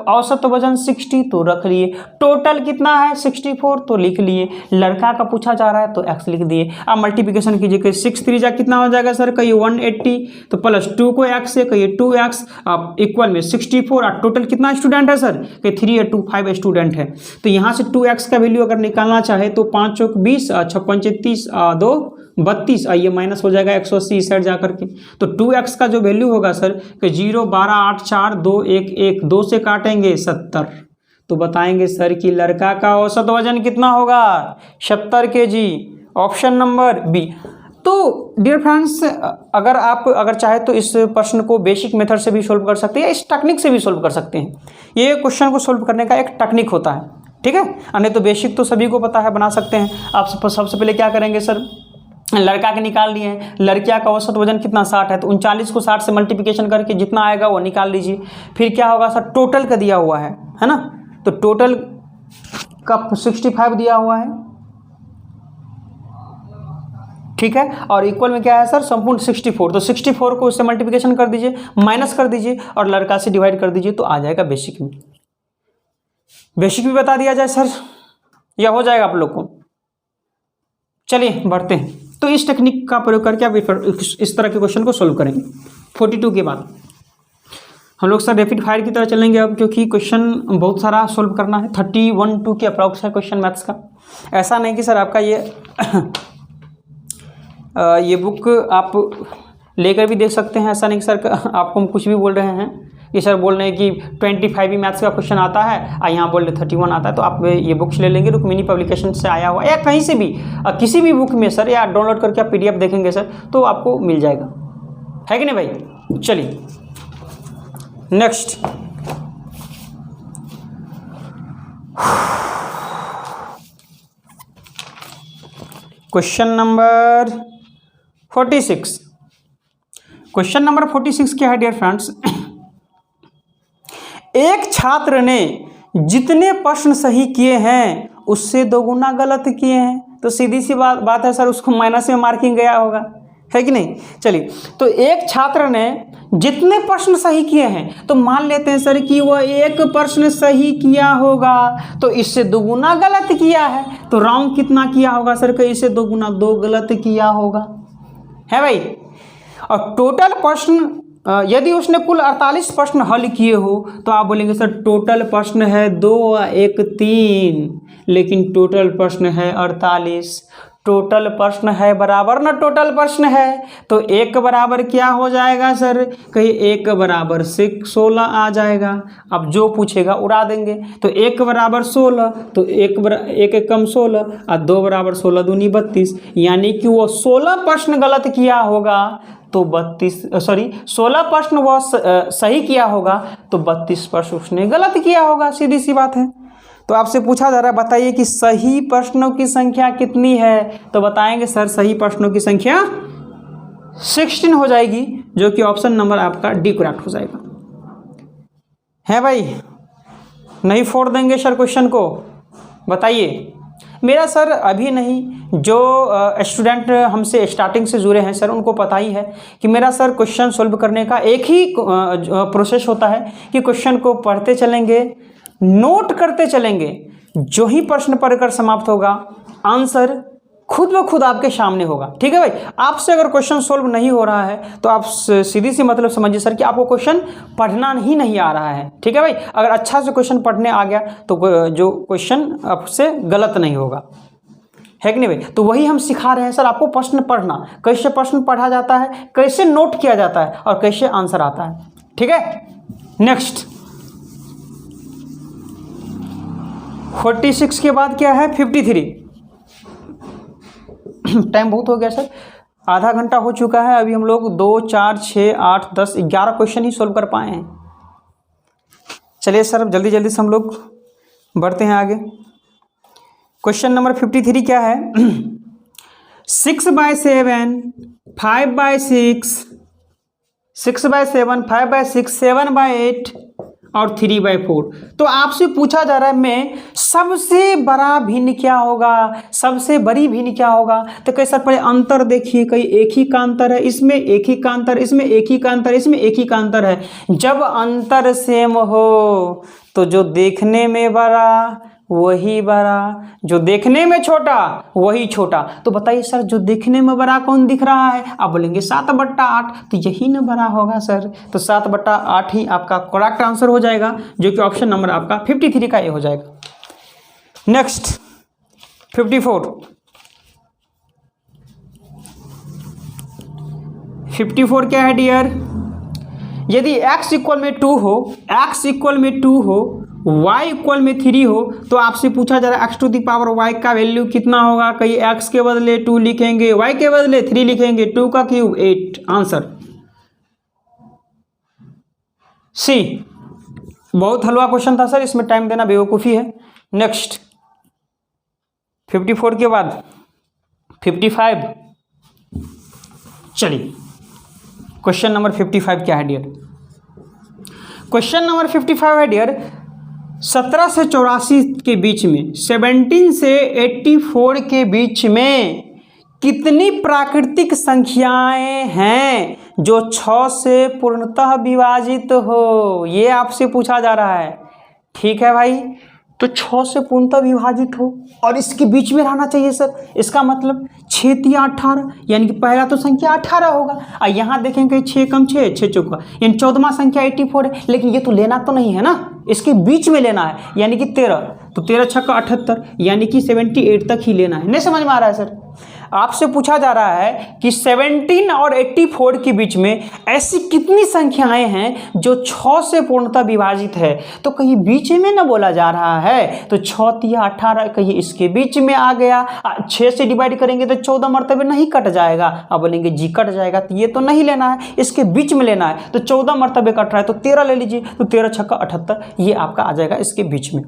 A: औसत वजन 60 तो रख लिए, टोटल कितना है 64 तो लिख लिए, लड़का का पूछा जा रहा है तो x लिख दिए। अब मल्टीप्लिकेशन कीजिए, कि 6 3 जा कितना हो जाएगा सर, कहीं 180 तो +2 को x से कहिए 2x अब इक्वल में 64 और टोटल कितना स्टूडेंट है सर, कि 3:5 स्टूडेंट है। तो यहाँ से 2x का वैल्यू अगर निकालना चाहे तो 5 चौक 20, 6 पंचे 30, 2 32, ये माइनस हो जाएगा 180 इस साइड जाकर के। तो 2x का जो वैल्यू होगा सर कि 0 12 8 4 2 1 1, 2 से काटेंगे 70। तो बताएंगे सर कि लड़का का औसत वजन कितना होगा, 70 केजी, ऑप्शन नंबर बी। तो डियर फ्रेंड्स, अगर चाहे तो इस प्रश्न को बेसिक मेथड से भी सोल्व कर सकते हैं या इस टेक्निक से भी सोल्व कर सकते हैं। ये क्वेश्चन को सोल्व करने का एक टेक्निक होता है, ठीक है। नहीं तो बेसिक तो सभी को पता है, बना सकते हैं आप। सबसे पहले क्या करेंगे सर, लड़का के निकाल लिए हैं, लड़कियां का औसत वजन कितना 60 है, तो 39 को 60 से मल्टीप्लिकेशन करके जितना आएगा वो निकाल लीजिए। फिर क्या होगा सर, टोटल का दिया हुआ है ना, तो टोटल का 65 दिया हुआ है, ठीक है। और इक्वल में क्या है सर, संपूर्ण 64, तो 64 को उससे मल्टीप्लिकेशन कर दीजिए, माइनस कर दीजिए और लड़का से डिवाइड कर दीजिए, तो आ जाएगा बेसिक में। बेसिक भी बता दिया जाए सर, या हो जाएगा आप लोग को। चलिए बढ़ते हैं। तो इस टेक्निक का प्रयोग करके आप इस तरह के क्वेश्चन को सोल्व करेंगे। 42 के बाद हम लोग सर रैपिड फायर की तरह चलेंगे अब, क्योंकि क्वेश्चन बहुत सारा सोल्व करना है। 31-2 के अप्रॉक्स है क्वेश्चन मैथ्स का। ऐसा नहीं कि सर आपका ये बुक आप लेकर भी देख सकते हैं, ऐसा नहीं कि सर आपको हम कुछ भी बोल रहे हैं कि सर बोल रहे हैं कि 25 ही मैथ्स का क्वेश्चन आता है, यहाँ बोल रहे 31 आता है। तो आप ये बुक्स ले लेंगे, रुक्मिणी पब्लिकेशन से आया हुआ या कहीं से भी, किसी भी बुक में सर, या डाउनलोड करके आप PDF देखेंगे सर तो आपको मिल जाएगा, है कि नहीं भाई। चलिए next, question number 46। Question number 46 क्या है डियर फ्रेंड्स, एक छात्र ने जितने प्रश्न सही किए हैं उससे 2 गुना गलत किए हैं। तो सीधी सी बात है सर, उसको माइनस में मार्किंग गया होगा, है कि नहीं। चलिए, तो एक छात्र ने जितने प्रश्न सही किए हैं, तो मान लेते हैं सर कि वह एक प्रश्न सही किया होगा, तो इससे 2 गुना गलत किया है। तो राउंड कितना किया होगा सर, कि इससे 2 गुना 2 गलत किया होगा, है भाई। और टोटल प्रश्न यदि उसने कुल 48 प्रश्न हल किए हो तो आप बोलेंगे सर टोटल प्रश्न है 2 और 1 3, लेकिन टोटल प्रश्न है 48। टोटल प्रश्न है बराबर ना टोटल प्रश्न है, तो 1 बराबर क्या हो जाएगा सर, कहीं 1 बराबर 16 आ जाएगा। अब जो पूछेगा उड़ा देंगे। तो 1 बराबर 16, तो 1 कम 16 और 2 बराबर 16 दूनी 32, यानी कि वो 16 प्रश्न गलत किया होगा तो 16 प्रश्न वह सही किया होगा तो 32 प्रश्न उसने गलत किया होगा, सीधी सी बात है। तो आपसे पूछा जा रहा है बताइए कि सही प्रश्नों की संख्या कितनी है, तो बताएंगे सर सही प्रश्नों की संख्या 16 हो जाएगी, जो कि ऑप्शन नंबर आपका डी करेक्ट हो जाएगा, है भाई। नहीं फोड़ देंगे सर क्वेश्चन को, बताइए। मेरा सर अभी नहीं, जो स्टूडेंट हमसे स्टार्टिंग से जुड़े हैं सर उनको पता ही है कि मेरा सर क्वेश्चन सोल्व करने का एक ही प्रोसेस होता है कि क्वेश्चन को पढ़ते चलेंगे, नोट करते चलेंगे, जो ही प्रश्न पढ़कर समाप्त होगा आंसर खुद ब खुद आपके सामने होगा। ठीक है भाई, आपसे अगर क्वेश्चन सोल्व नहीं हो रहा है तो आप सीधी सी मतलब समझिए सर कि आपको क्वेश्चन पढ़ना ही नहीं आ रहा है। ठीक है भाई, अगर अच्छा से क्वेश्चन पढ़ने आ गया तो जो क्वेश्चन आपसे गलत नहीं होगा, है कि नहीं भाई। तो वही हम सिखा रहे हैं सर आपको प्रश्न पढ़ना, कैसे प्रश्न पढ़ा जाता है, कैसे नोट किया जाता है और कैसे आंसर आता है। ठीक है, नेक्स्ट 46 के बाद क्या है 53। टाइम बहुत हो गया सर, आधा घंटा हो चुका है। अभी हम लोग 2, 4, 6, 8, 10, 11 क्वेश्चन ही सोल्व कर पाए हैं। चलिए सर, अब जल्दी जल्दी से हम लोग बढ़ते हैं आगे। क्वेश्चन नंबर 53 क्या है 6/7, 5/6, 6/7, 5/6, 7/8 और 3/4। तो आपसे पूछा जा रहा है में सबसे बड़ा भिन्न क्या होगा, सबसे बड़ी भिन्न क्या होगा। तो कैसे पहले अंतर देखिए, कहीं एक ही का अंतर है, इसमें एक ही का अंतर, इसमें एक ही का अंतर, इसमें एक ही का अंतर है। जब अंतर सेम हो तो जो देखने में बड़ा वही बड़ा, जो देखने में छोटा वही छोटा। तो बताइए सर जो देखने में बड़ा कौन दिख रहा है, आप बोलेंगे 7/8, तो यही ना बड़ा होगा सर। तो 7/8 ही आपका करेक्ट आंसर हो जाएगा, जो कि ऑप्शन नंबर आपका 53 का ये हो जाएगा। नेक्स्ट 54। 54 क्या है डियर, यदि x इक्वल में 2 हो, x इक्वल में 2 हो, y इक्वल में 3 हो, तो आपसे पूछा जा रहा है x⁻y का वैल्यू कितना होगा। कहीं x के बदले 2 लिखेंगे, y के बदले 3 लिखेंगे, 2 का क्यूब 8। Answer C. बहुत हलवा क्वेश्चन था सर, इसमें टाइम देना बेवकूफ़ी है। नेक्स्ट 54 के बाद 55। चलिए क्वेश्चन नंबर 55 क्या है डियर, क्वेश्चन नंबर 55 है डियर 17 से 84 के बीच में, 17 से 84 के बीच में कितनी प्राकृतिक संख्याएं हैं जो 6 से पूर्णतः विभाजित हो, ये आपसे पूछा जा रहा है। ठीक है भाई, तो 6 से पूर्णतः विभाजित हो और इसके बीच में रहना चाहिए सर। इसका मतलब 6 तिया 18, यानी कि पहला तो संख्या 18 होगा। और यहाँ देखेंगे 6 कम 6, 6 चौका, यानी 14वां संख्या 84 है। लेकिन ये तो लेना तो नहीं है ना, इसके बीच में लेना है, यानी कि 13। तो 13 छक्का 78, यानी कि 78 तक ही लेना है। नहीं समझ में आ रहा है सर, आपसे पूछा जा रहा है कि 17 और 84 के बीच में ऐसी कितनी संख्याएं हैं जो 6 से पूर्णतः विभाजित है। तो कहीं बीच में ना बोला जा रहा है, तो 6 तिया 18 कहीं इसके बीच में आ गया। 6 से डिवाइड करेंगे तो 14 मरतबे नहीं कट जाएगा। अब बोलेंगे जी कट जाएगा, तो ये तो नहीं लेना है, इसके बीच में लेना है। तो 14 मरतबे कट रहा है तो 13 ले लीजिए, तो 13 छक्का 78, ये आपका आ जाएगा इसके बीच में।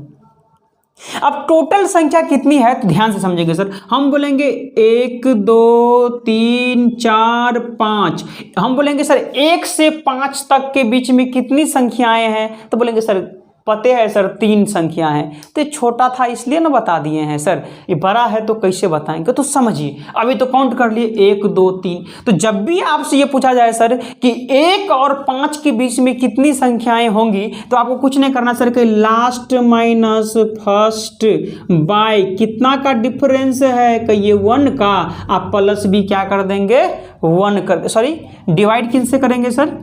A: अब टोटल संख्या कितनी है तो ध्यान से समझेंगे सर। हम बोलेंगे 1, 2, 3, 4, 5। हम बोलेंगे सर 1 से 5 तक के बीच में कितनी संख्याएं हैं, तो बोलेंगे सर पते है सर 3 संख्या है। तो ये छोटा था इसलिए ना बता दिए हैं सर, ये बड़ा है तो कैसे बताएंगे। तो समझिए, अभी तो काउंट कर लिए 1, 2, 3। तो जब भी आपसे ये पूछा जाए सर कि 1 और 5 के बीच में कितनी संख्याएं होंगी, तो आपको कुछ नहीं करना सर कि लास्ट माइनस फर्स्ट बाय कितना का डिफरेंस है, कि ये 1 का, आप प्लस भी क्या कर देंगे 1 कर, सॉरी डिवाइड किन से करेंगे सर,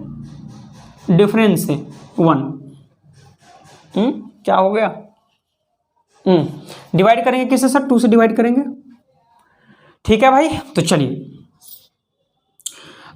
A: डिफरेंस से 1। क्या हो गया, डिवाइड करेंगे किससे सर, 2 से डिवाइड करेंगे। ठीक है भाई, तो चलिए,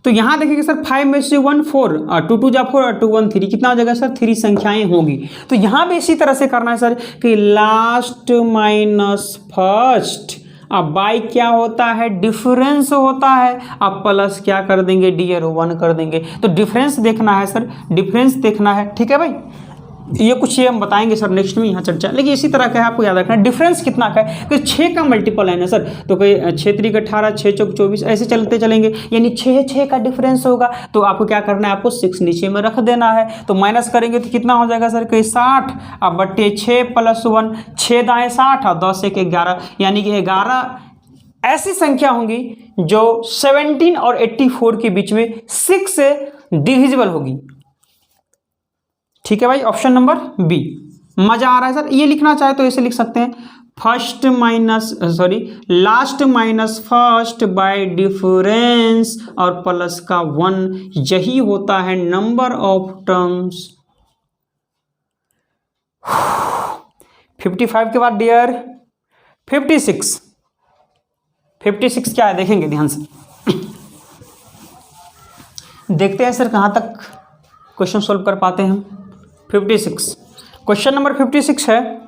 A: तो यहां देखिए सर 5 में से 1 4, 2 2 जा 4 और 2 1 3, कितना हो जाएगा सर 3 संख्याएं होंगी। तो यहां भी इसी तरह से करना है सर कि लास्ट माइनस फर्स्ट, अब बाई क्या होता है, डिफरेंस होता है। अब प्लस क्या कर देंगे डियर 1 कर देंगे। तो डिफरेंस देखना है सर, डिफरेंस देखना है। ठीक है भाई, ये कुछ ये हम बताएंगे सर नेक्स्ट में यहाँ चर्चा, लेकिन इसी तरह का है, आपको याद रखना है। डिफरेंस कितना का है, कि 6 का मल्टीपल है ना सर, तो कोई 6 3 18, 6 चौक 24, ऐसे चलते चलेंगे, यानी 6 का डिफरेंस होगा। तो आपको क्या करना है, आपको 6 नीचे में रख देना है। तो माइनस करेंगे तो कितना हो जाएगा सर, कि 60 अब बट्टे 6 + 1, 6 दाएँ 60 और 10 1 11, यानी कि 11 ऐसी संख्या होंगी जो 17 और 84 के बीच में 6 से डिविजिबल होगी। ठीक है भाई, ऑप्शन नंबर बी। मजा आ रहा है सर। ये लिखना चाहे तो ऐसे लिख सकते हैं, last minus first by difference और प्लस का 1, यही होता है नंबर ऑफ टर्म्स। 55 के बाद डियर 56 क्या है देखेंगे ध्यान से। देखते हैं सर कहाँ तक क्वेश्चन सोल्व कर पाते हैं हम। 56 क्वेश्चन नंबर 56 है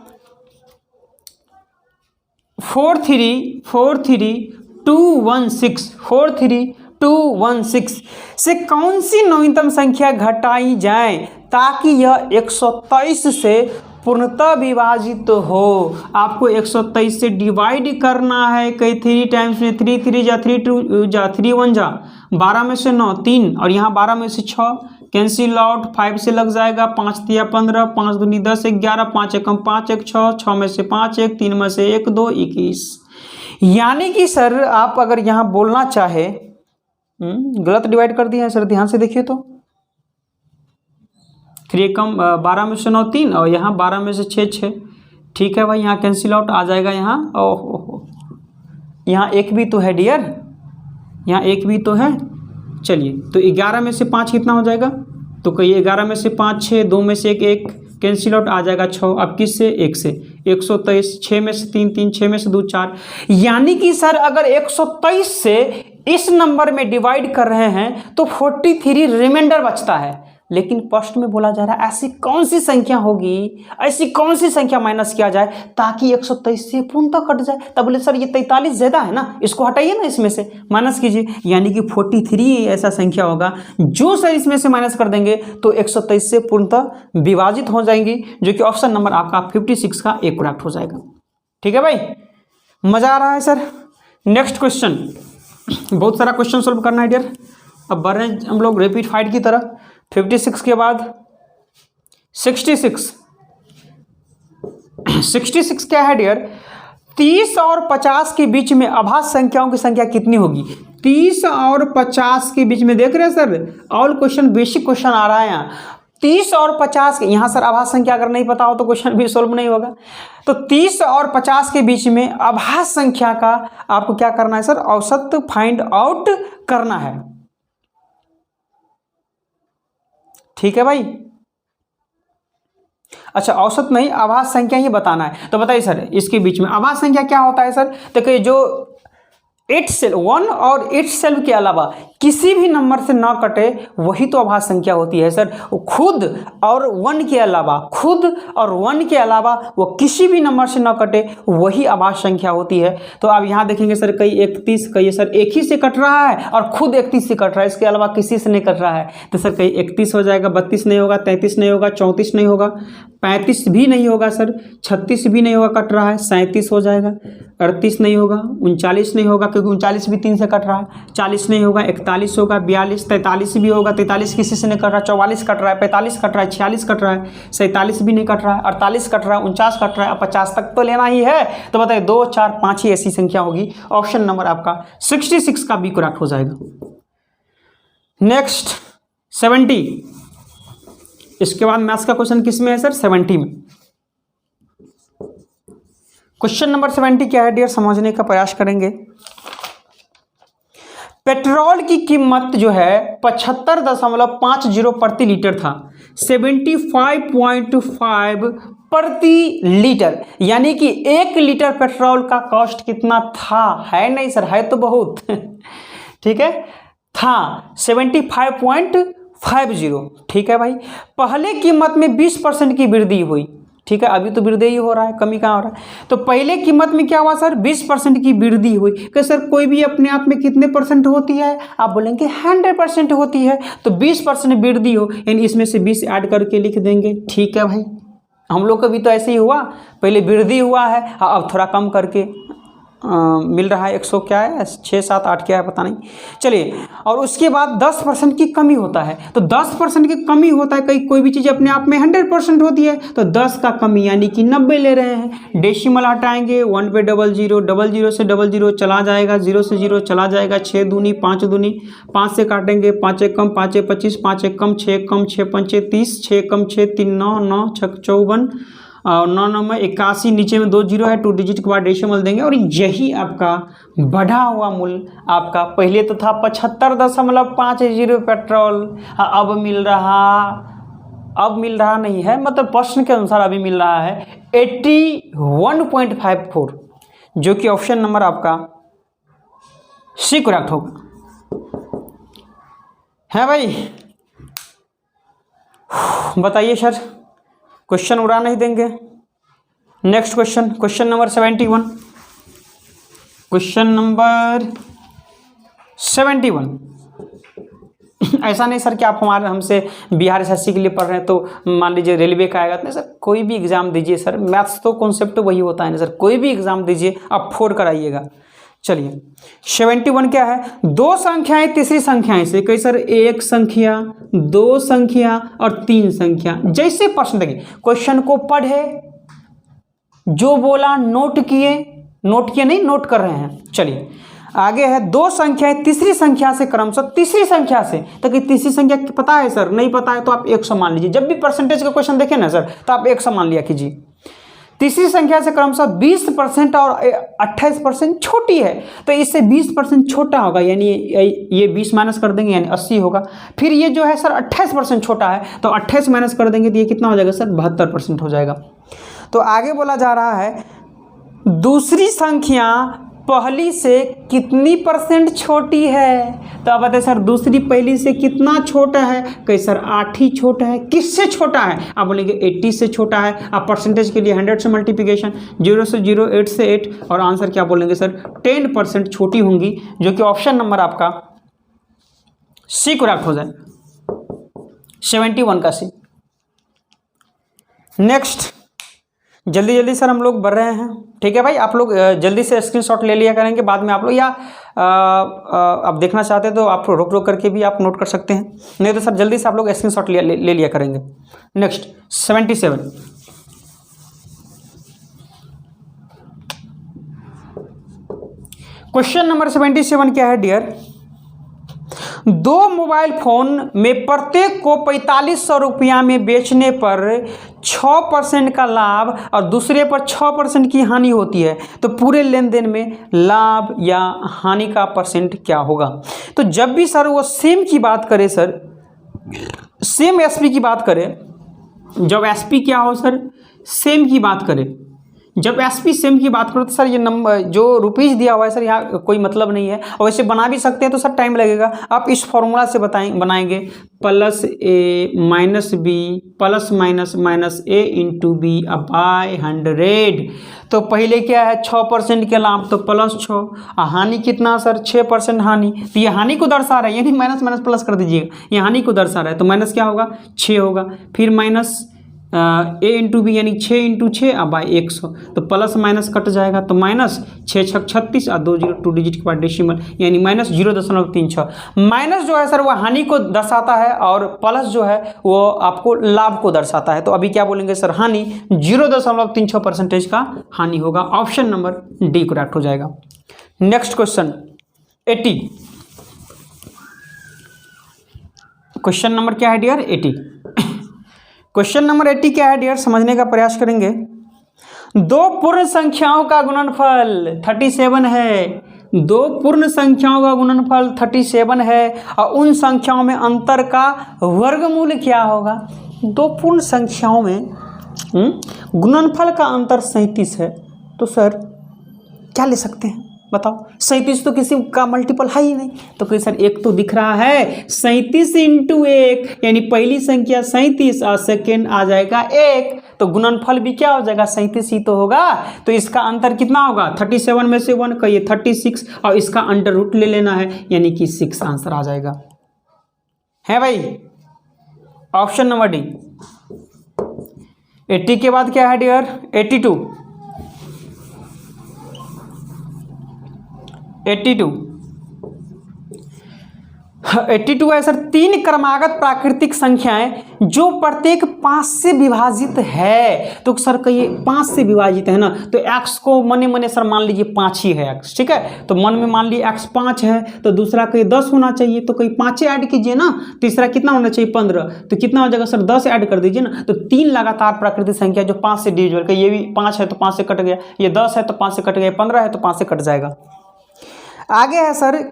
A: 43216 से कौन सी न्यूनतम संख्या घटाई जाए ताकि यह 123 से पूर्णतः विभाजित हो। आपको 123 से डिवाइड करना है, कई 3 टाइम्स में 3 3 जा 3 2 जा 3 1 जा 12 में से 9 3 और यहाँ 12 में से 6 कैंसिल आउट, 5 से लग जाएगा, 5 तिया 15, 5 दूनी 10 11, 5 एकम 5 1 6, 6 में से 5 1, 3 में से 1 2 21। यानी कि सर आप अगर यहाँ बोलना चाहे गलत डिवाइड कर दिया है सर, ध्यान से देखिए तो 3 एकम 12 में से 9 3 और यहाँ 12 में से 6 6। ठीक है भाई, यहाँ कैंसिल आउट आ जाएगा। यहाँ ओहो, यहाँ एक भी तो है डियर, यहाँ एक भी तो है। चलिए तो 11 में से 5 कितना हो जाएगा, तो कहिए 11 में से 5 6, 2 में से 1 1 कैंसिल आउट आ जाएगा 6। अब किस से 1 से 123, 6 में से 3 3, 6 में से 2 4। यानी कि सर अगर 123 से इस नंबर में डिवाइड कर रहे हैं तो 43 रिमाइंडर बचता है। लेकिन प्रश्न में बोला जा रहा है ऐसी कौन सी संख्या होगी, ऐसी कौन सी संख्या माइनस किया जाए ताकि 123 से पूर्णतः कट जाए। तब बोले सर ये 43 ज्यादा है ना, इसको हटाइए ना, इसमें से माइनस कीजिए। यानी कि 43 ऐसा संख्या होगा जो सर इसमें से माइनस कर देंगे तो 123 से पूर्णतः विभाजित हो जाएंगी, जो कि ऑप्शन नंबर आपका 56 का एक करेक्ट हो जाएगा। ठीक है भाई, मजा आ रहा है सर। नेक्स्ट क्वेश्चन, बहुत सारा क्वेश्चन सोल्व करना है डियर। अब बढ़ रहे हैं हम लोग रैपिड फाइट की तरह। 56 के बाद 66 क्या है डियर, 30 और 50 के बीच में अभाज्य संख्याओं की संख्या कितनी होगी। 30 और 50 के बीच में देख रहे हैं sir, all question basic question आ रहा है यहाँ। 30 और 50 के यहाँ सर अभाज्य संख्या अगर नहीं पता हो तो क्वेश्चन भी सोल्व नहीं होगा। तो 30 और 50 के बीच में अभाज्य संख्या का आपको क्या करना है सर, औसत फाइंड आउट करना है। ठीक है भाई, अच्छा औसत नहीं अभाज्य संख्या ही बताना है। तो बताइए सर इसके बीच में अभाज्य संख्या क्या होता है सर, तो कि जो 8 सेल 1 और 8 सेल के अलावा किसी भी नंबर से ना कटे वही तो अभाज्य संख्या होती है सर। खुद और 1 के अलावा वो किसी भी नंबर से ना कटे वही अभाज्य संख्या होती है। तो अब यहाँ देखेंगे सर कई 31, कई सर एक ही से कट रहा है और खुद 31 से कट रहा है, इसके अलावा किसी से नहीं कट रहा है। तो सर कई 31 हो जाएगा, 32 नहीं होगा, 33 नहीं होगा, 34 नहीं होगा, 35 भी नहीं होगा सर, 36 भी नहीं होगा कट रहा है, 37 हो जाएगा, 38 नहीं होगा, 39 नहीं होगा क्योंकि 39 भी 3 से कट रहा है, 40 नहीं होगा, 41 होगा, 42, 43 भी होगा, 43 किसी से नहीं कट रहा है, 44 कट रहा है, 45 कट रहा है, 46 कट रहा है, 47 भी नहीं कट रहा है, 48 कट रहा है, 49 कट रहा है, 50 तक तो लेना ही है। तो बताइए 2 4 5 ही ऐसी संख्या होगी। ऑप्शन नंबर आपका 66 का भी करेक्ट हो जाएगा। नेक्स्ट 70, इसके बाद मैथ्स का क्वेश्चन किस में है सर, 70 में। क्वेश्चन नंबर 70 क्या है डियर, समझने का प्रयास करेंगे। पेट्रोल की कीमत जो है 75.50 प्रति लीटर था, 75.5 प्रति लीटर, यानी कि 1 लीटर पेट्रोल का कॉस्ट कितना था, है नहीं सर, है तो बहुत ठीक है, था 75.50। ठीक है भाई, पहले कीमत में 20% की वृद्धि हुई। ठीक है, अभी तो वृद्धि ही हो रहा है, कमी कहाँ हो रहा है। तो पहले कीमत में क्या हुआ सर, 20% की वृद्धि हुई। कि सर कोई भी अपने आप में कितने परसेंट होती है, आप बोलेंगे 100% होती है। तो 20% वृद्धि हो, यानी इसमें से 20 ऐड करके लिख देंगे। ठीक है भाई, हम लोग का भी तो ऐसे ही हुआ, पहले वृद्धि हुआ है, अब थोड़ा कम करके मिल रहा है 100 क्या है 6 7 8 क्या है पता नहीं। चलिए, और उसके बाद 10% की कमी होता है। तो 10% की कमी होता है, कोई भी चीज़ अपने आप में 100% होती है, तो 10 का कमी यानी कि 90 ले रहे हैं। डेसिमल हटाएंगे, 1 पे 00, 00 से 00 चला जाएगा, 0 से 0 चला जाएगा, 6 दूनी 5 दूनी 5 से काटेंगे, 5 एक कम 5 25, 5 एक कम 6 कम 6 पंचे 30, 6 कम 6 3 9 9 6 54, और 9 में 81, नीचे में 2 जीरो है, 2 डिजिट के बाद डेसिमल देंगे और यही आपका बढ़ा हुआ मूल्य आपका पहले तो था 75.50 पेट्रोल, अब मिल रहा नहीं है, मतलब प्रश्न के अनुसार अभी मिल रहा है 81.54, जो कि ऑप्शन नंबर आपका सी करेक्ट होगा। है भाई, बताइए सर, क्वेश्चन उड़ा नहीं देंगे। Next question, question number 71, question number 71। ऐसा नहीं सर कि आप हमसे बिहार एसएससी के लिए पढ़ रहे हैं तो मान लीजिए रेलवे का आएगा, नहीं सर, कोई भी एग्जाम दीजिए सर, मैथ्स तो कॉन्सेप्ट वही होता है ना सर, कोई भी एग्जाम दीजिए आप 4 कराइएगा। चलिए 71 क्या है, 2 संख्याएं तीसरी संख्याएं से, कई सर 1 संख्या, 2 संख्या और 3 संख्या। जैसे प्रश्न देखिए, क्वेश्चन को पढ़े, जो बोला नोट किए नहीं, नोट कर रहे हैं। चलिए आगे है, 2 संख्याएं तीसरी संख्या से क्रमशः, तीसरी संख्या से, तो कि तीसरी संख्या पता है सर, नहीं पता है तो आप 100 मान लीजिए। जब भी परसेंटेज का क्वेश्चन देखें ना सर तो आप 100 मान लिया कीजिए। तीसरी संख्या से क्रमशः 20% और 28% छोटी है, तो इससे 20% छोटा होगा, यानी ये 20 माइनस कर देंगे यानी 80 होगा। फिर ये जो है सर 28% छोटा है, तो 28 माइनस कर देंगे तो ये कितना हो जाएगा सर, 72% हो जाएगा। तो आगे बोला जा रहा है, दूसरी संख्या पहली से कितनी परसेंट छोटी है, तो आप बताइए सर दूसरी पहली से कितना छोटा है, कहीं सर 8 ही छोटा है। किससे छोटा है, आप बोलेंगे 80 से छोटा है। आप परसेंटेज के लिए 100 से मल्टीप्लिकेशन, 0 से 0, 8 से 8, और आंसर क्या बोलेंगे सर, 10% छोटी होंगी, जो कि ऑप्शन नंबर आपका सी करेक्ट हो जाए, 71 का सी। नेक्स्ट, जल्दी सर हम लोग बढ़ रहे हैं, ठीक है भाई, आप लोग जल्दी से स्क्रीनशॉट ले लिया करेंगे, बाद में आप लोग या आप देखना चाहते हैं तो आप रोक करके भी आप नोट कर सकते हैं, नहीं तो सर जल्दी से आप लोग स्क्रीनशॉट ले लिया करेंगे। नेक्स्ट 77, क्वेश्चन नंबर 77 क्या है डियर, 2 मोबाइल फोन में प्रत्येक को 4500 रुपया में बेचने पर 6% का लाभ और दूसरे पर 6% की हानि होती है, तो पूरे लेन देन में लाभ या हानि का परसेंट क्या होगा। तो जब भी सर वो सेम की बात करे सर, सेम एसपी की बात करे, जब एसपी क्या हो सर, सेम की बात करे, जब एसपी सेम की बात करो तो सर ये नंबर जो रुपीज़ दिया हुआ है सर यहाँ कोई मतलब नहीं है, और वैसे बना भी सकते हैं तो सर टाइम लगेगा। आप इस फॉर्मूला से बनाएंगे, प्लस ए माइनस बी प्लस माइनस ए इंटू बी बाय 100। तो पहले क्या है 6% के लाभ, तो +6, हानि कितना सर 6% हानि, तो ये हानि को दर्शा रहा है, यानी माइनस प्लस कर दीजिएगा, ये हानि को दर्शा रहा है, तो माइनस क्या होगा 6 होगा, फिर माइनस ए इंटू बी यानी 6 इंटू 6 बाय 100, तो प्लस माइनस कट जाएगा, तो माइनस 6 6 36 और 2 जीरो 2 डिजिट के बाद डेसिमल यानी माइनस 0.36। माइनस जो है सर वो हानि को दर्शाता है और प्लस जो है वो आपको लाभ को दर्शाता है। तो अभी क्या बोलेंगे सर, हानि 0.36% का हानि होगा, ऑप्शन नंबर डी करेक्ट हो जाएगा। नेक्स्ट क्वेश्चन 80, क्वेश्चन नंबर क्या है डियर 80। क्वेश्चन नंबर 80 क्या है डियर, समझने का प्रयास करेंगे। 2 पूर्ण संख्याओं का गुणनफल 37 है, 2 पूर्ण संख्याओं का गुणनफल 37 है और उन संख्याओं में अंतर का वर्गमूल क्या होगा। 2 पूर्ण संख्याओं में गुणनफल का अंतर 37 है, तो सर क्या ले सकते हैं बताओ। 37 तो किसी का मल्टीपल है ही नहीं, तो कोई सर एक तो दिख रहा है, 37 इंटू 1 यानी पहली संख्या 37 और सेकेंड आ जाएगा 1, तो गुणनफल भी क्या हो जाएगा 37 ही तो होगा। तो इसका अंतर कितना होगा 37 में से 1 का ये 36 और इसका अंडर रूट ले लेना है यानी कि 6 आंसर आ जाएगा। है भाई, ऑप्शन नंबर डी। 80 के बाद क्या है डियर 82। 82 82 है सर, 3 क्रमागत प्राकृतिक संख्याएं जो प्रत्येक 5 से विभाजित है। तो सर कहिए 5 से विभाजित है ना, तो x को मने मने सर मान लीजिए 5 ही है x, ठीक है। तो मन में मान लीजिए x 5 है, तो दूसरा कहीं 10 होना चाहिए, तो कहीं 5 ऐड कीजिए ना, तीसरा कितना होना चाहिए 15, तो कितना हो जाएगा सर 10 ऐड कर दीजिए ना। तो 3 लगातार प्राकृतिक संख्या जो 5 से डिविजिबल, ये भी 5 है तो 5 से कट गया, ये 10 है तो 5 से कट गया, 15 है तो 5 से कट जाएगा। आगे है सर,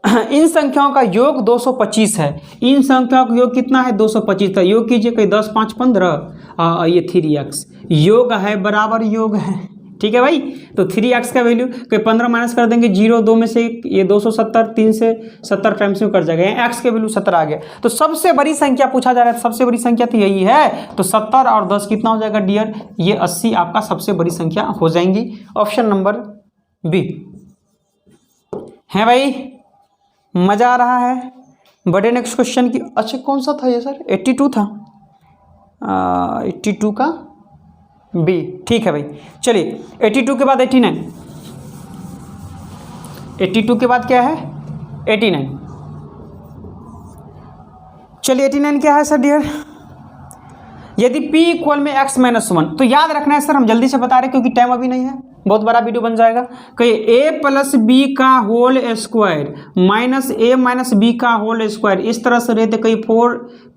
A: इन संख्याओं का योग 225 है। इन संख्याओं का योग कितना है 225 था, योग कीजिए, कहीं 10 5 15, ये 3x योग है बराबर योग है, ठीक है भाई। तो 3x का वैल्यू कहीं 15 माइनस कर देंगे, 0 2 में से ये 270, 3 से 70 टाइम्स में कट जाएगा, यहाँ x के वैल्यू 17 आ गया। तो सबसे बड़ी संख्या पूछा जा रहा है, सबसे बड़ी संख्या तो यही है, तो 70 और 10 कितना हो जाएगा डियर, ये 80 आपका सबसे बड़ी संख्या हो जाएंगी। ऑप्शन नंबर बी है भाई। मजा आ रहा है। बड़े नेक्स्ट क्वेश्चन की, अच्छा कौन सा था ये सर, 82 था, 82 का बी, ठीक है भाई। चलिए 82 के बाद 89, 82 के बाद क्या है 89। चलिए 89 क्या है सर डियर, यदि p इक्वल में x माइनस 1, तो याद रखना है सर, हम जल्दी से बता रहे हैं क्योंकि टाइम अभी नहीं है, बहुत बड़ा वीडियो बन जाएगा। कहिए a प्लस बी का whole square minus a minus b का होल स्क्वायर, इस तरह से रहते कहीं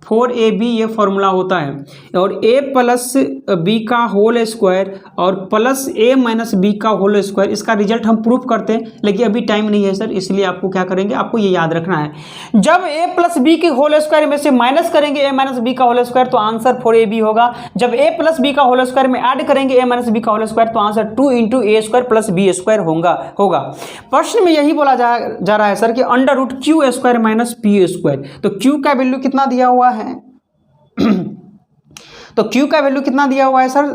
A: 4ab ये फॉर्मूला होता है, और a प्लस बी का होल स्क्वायर और प्लस a माइनस बी का होल स्क्वायर, इसका रिजल्ट हम प्रूफ करते हैं, लेकिन अभी टाइम नहीं है सर, इसलिए आपको क्या करेंगे, आपको ये याद रखना है, जब a प्लस बी के होल स्क्वायर में से माइनस करेंगे a माइनस बी का होल स्क्वायर तो आंसर 4ab होगा। जब a प्लस बी का होल स्क्वायर में ऐड करेंगे a माइनस बी का होल स्क्वायर तो आंसर 2 इंटू ए स्क्वायर प्लस बी स्क्वायर होगा। प्रश्न में यही बोला जा रहा है सर कि under root q square minus p square, तो q का वैल्यू कितना दिया हुआ है तो q का वैल्यू कितना दिया हुआ है सर,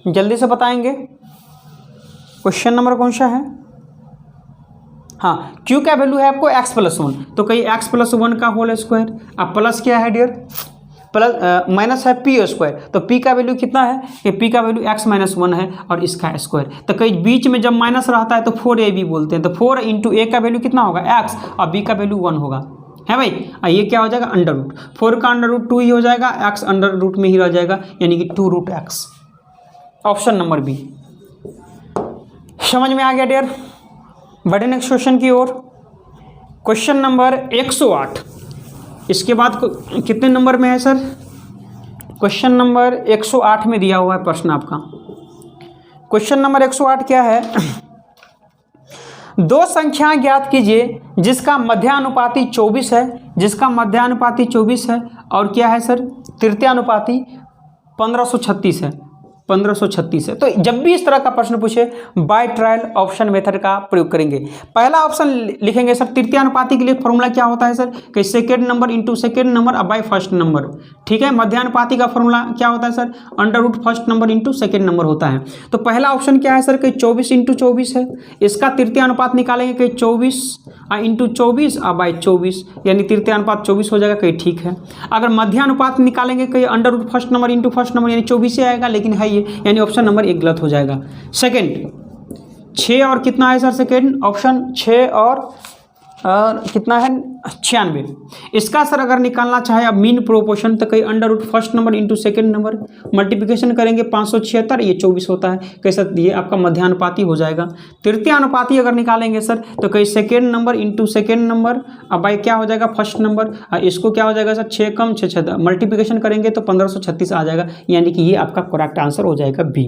A: जल्दी से बताएंगे। क्वेश्चन नंबर कौन सा है, हाँ q का वैल्यू है आपको x प्लस 1, तो कहीं x प्लस 1 का होल स्क्वायर, अब प्लस क्या है डियर, प्लस माइनस है पी स्क्वायर, तो p का वैल्यू कितना है, ये p का वैल्यू x माइनस 1 है और इसका स्क्वायर, तो कहीं बीच में जब माइनस रहता है तो 4ab बोलते हैं, तो 4 इंटू a का वैल्यू कितना होगा x और b का वैल्यू 1 होगा, है भाई। ये क्या हो जाएगा अंडर रूट, 4 का अंडर रूट 2 ही हो जाएगा, x अंडर रूट में ही रह जाएगा, यानी कि 2 root x। Option number B समझ में आ गया डियर। बढ़े नेक्स्ट क्वेश्चन की ओर, क्वेश्चन नंबर 108, इसके बाद कितने नंबर में है सर, क्वेश्चन नंबर 108 में दिया हुआ है प्रश्न आपका। क्वेश्चन नंबर 108 क्या है, दो संख्याएं ज्ञात कीजिए जिसका मध्यानुपाती 24 है, जिसका मध्यानुपाती 24 है और क्या है सर तृतीयानुपाती 1536 है, 1536 है। तो जब भी इस तरह का प्रश्न पूछे बाय ट्रायल ऑप्शन मेथड का प्रयोग करेंगे। पहला ऑप्शन लिखेंगे सर, तृतीयानुपाती के लिए फॉर्मूला क्या होता है सर, कि second number into second number अब बाय फर्स्ट नंबर, ठीक है। मध्यानुपाती का फॉर्मूला क्या होता है sir, under root first number into second number होता है। तो पहला ऑप्शन क्या है सर, कि 24 इंटू 24 है, इसका तृतीयानुपात निकालेंगे कि 24 इंटू 24 और बाय 24, यानी तृतीयानुपात 24 हो जाएगा, कहीं ठीक है। अगर मध्यानुपात निकालेंगे कहीं under root first number into first number, यानी 24 से आएगा, लेकिन है ये, यानी ऑप्शन नंबर 1 गलत हो जाएगा। सेकंड 6 और कितना है सर, सेकंड ऑप्शन 6 और कितना है 96, इसका सर अगर निकालना चाहे अब मीन प्रोपोर्शन, तो कहीं under root first number into second number, multiplication करेंगे 576, ये 24 होता है, कैसा ये आपका मध्यानुपाती हो जाएगा। तृतीयानुपाती अगर निकालेंगे सर, तो कहीं second number into second number अब भाई क्या हो जाएगा फर्स्ट नंबर, इसको क्या हो जाएगा सर 6 कम 6 6 मल्टीप्लिकेशन करेंगे तो 1536 आ जाएगा, यानी कि ये आपका करेक्ट आंसर हो जाएगा बी।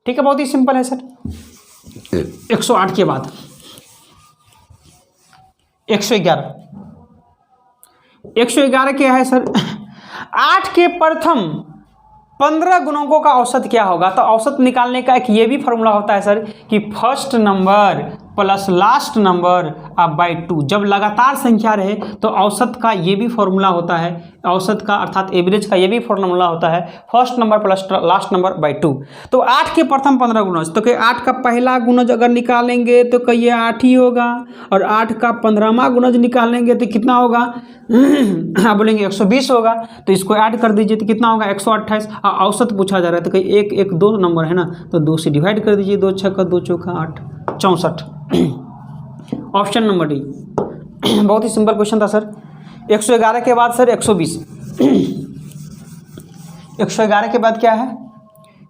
A: ठीक है, बहुत ही सिंपल है सर। 108 के बाद 111 क्या है सर, 8 के प्रथम 15 गुणकों का औसत क्या होगा। तो औसत निकालने का एक ये भी फॉर्मूला होता है सर कि first number plus last number अब बाय 2, जब लगातार संख्या रहे तो औसत का ये भी फॉर्मूला होता है, औसत का अर्थात एवरेज का ये भी फॉर्मूला होता है, first number plus last number by 2। तो 8 के प्रथम 15 गुणज, तो 8 का पहला गुणज अगर निकालेंगे तो कहिए 8 ही होगा, और 8 का 15वां गुणज निकालेंगे तो कितना होगा आप बोलेंगे 120 होगा, तो इसको ऐड कर दीजिए तो कितना होगा 128। औसत पूछा जा रहा है तो कहीं 1 1 2 नंबर है ना, तो 2 से डिवाइड कर दीजिए, 2 6 2 चौका 8 64। ऑप्शन नंबर डी बहुत ही सिंपल क्वेश्चन था सर। 111 के बाद सर 120 111 के बाद क्या है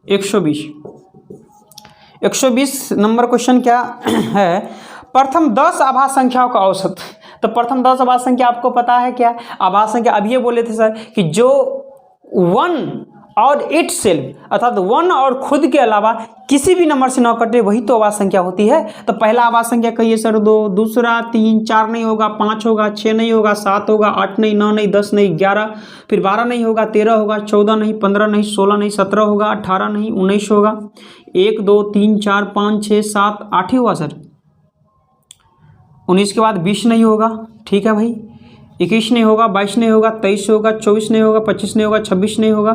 A: 120 120 नंबर क्वेश्चन क्या है, प्रथम 10 आभाज्य संख्याओं का औसत। तो प्रथम 10 आभाज्य संख्या आपको पता है क्या आभाज्य संख्या, अब ये बोले थे सर कि जो 1 और इट सेल्फ अर्थात 1 और खुद के अलावा किसी भी नंबर से न कटे वही तो आभाज्य संख्या होती है। तो पहला आभाज्य संख्या कहिए सर 2, दूसरा 3, 4 नहीं होगा, 5 होगा, 6 नहीं होगा, 7 होगा, 8 नहीं, 9 नहीं, 10 नहीं, 11, फिर 12 नहीं होगा, 13 होगा, 14 नहीं, 15 नहीं, 16 नहीं, 17 होगा, 18 नहीं, 19 होगा, 1 2 3 4 5 6 7 8 ही होगा सर। 19 के बाद 20 नहीं होगा, ठीक है भाई, 21 नहीं होगा, 22 नहीं होगा, 23 होगा, 24 नहीं होगा, 25 नहीं होगा, 26 नहीं होगा,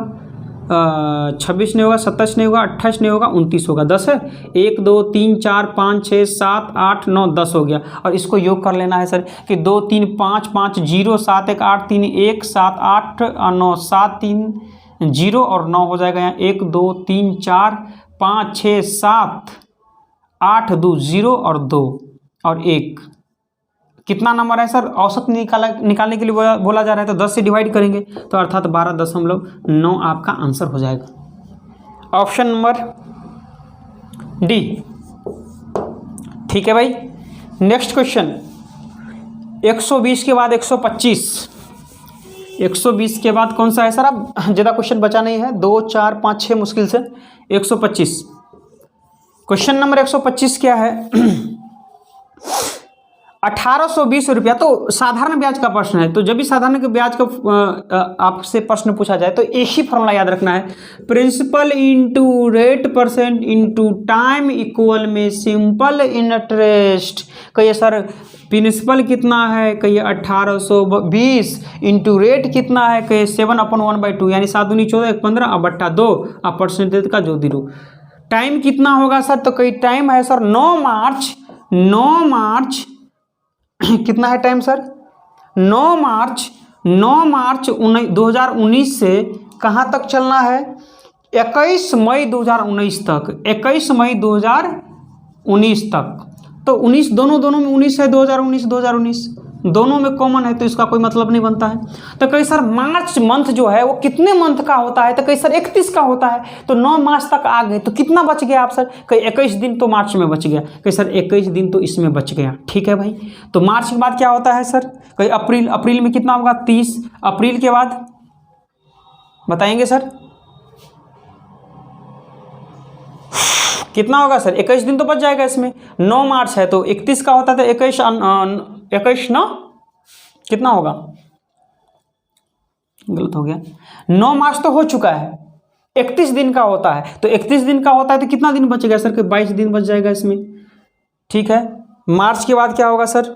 A: 26 नहीं होगा, 27 नहीं होगा, 28 नहीं होगा, 29 होगा, 10 है। 1 2 3 4 5 6 7 8 9 10 हो गया। और इसको योग कर लेना है सर कि 2 3 5 5 0 7 1 8 3 1 7 8 9 7 3 0 और 9 हो जाएगा यहाँ। 1 2 3 4 5 6 7 8 2 0 और 2 और 1 कितना नंबर है सर, औसत निकालने के लिए बोला जा रहा है। तो 10 से डिवाइड करेंगे तो अर्थात 12.9 आपका आंसर हो जाएगा, ऑप्शन नंबर डी। ठीक है भाई, नेक्स्ट क्वेश्चन 120 के बाद 125, 120 के बाद कौन सा है सर, अब ज़्यादा क्वेश्चन बचा नहीं है, 2 4 5 6 मुश्किल से 125। क्वेश्चन नंबर 125 क्या है 1820 रुपया। तो साधारण ब्याज का प्रश्न है, तो जब भी साधारण के ब्याज का आपसे प्रश्न पूछा जाए तो एक ही फॉर्मूला याद रखना है, principal into rate percent into time equal में सिंपल इंटरेस्ट। कहिए सर प्रिंसिपल कितना है, कहिए 1820 इंटू रेट कितना है, कहिए 7/1/2 यानी 7 दूनी 14 1 15 अब बट्टा 2 अब परसेंटेज का जो 0। टाइम कितना होगा सर, तो कहीं टाइम है सर 9 मार्च कितना है टाइम सर 9 मार्च 2019 से कहाँ तक चलना है 21 मई 2019 तक, 21 मई 2019 तक। तो 19 दोनों में 19 है, 2019 दोनों में कॉमन है तो इसका कोई मतलब नहीं बनता है। तो कहीं सर मार्च मंथ जो है वो कितने मंथ का होता है, तो कहीं सर 31 का होता है। तो 9 मार्च तक आ गए तो कितना बच गया आप सर, कहीं 21 दिन तो मार्च में बच गया, कहीं सर 21 दिन तो इसमें बच गया। ठीक है भाई, तो मार्च के बाद क्या होता है सर, कहीं अप्रैल में कितना होगा 30, अप्रैल के बाद बताएंगे सर कितना होगा सर, 21 दिन तो बच जाएगा इसमें। 9 मार्च है तो 31 का होता है तो 21 9 कितना होगा, गलत हो गया, 9 मार्च तो हो चुका है, 31 दिन का होता है। तो 31 दिन का होता है तो कितना दिन बचेगा सर, कि 22 दिन बच जाएगा इसमें। ठीक है, मार्च के बाद क्या होगा सर,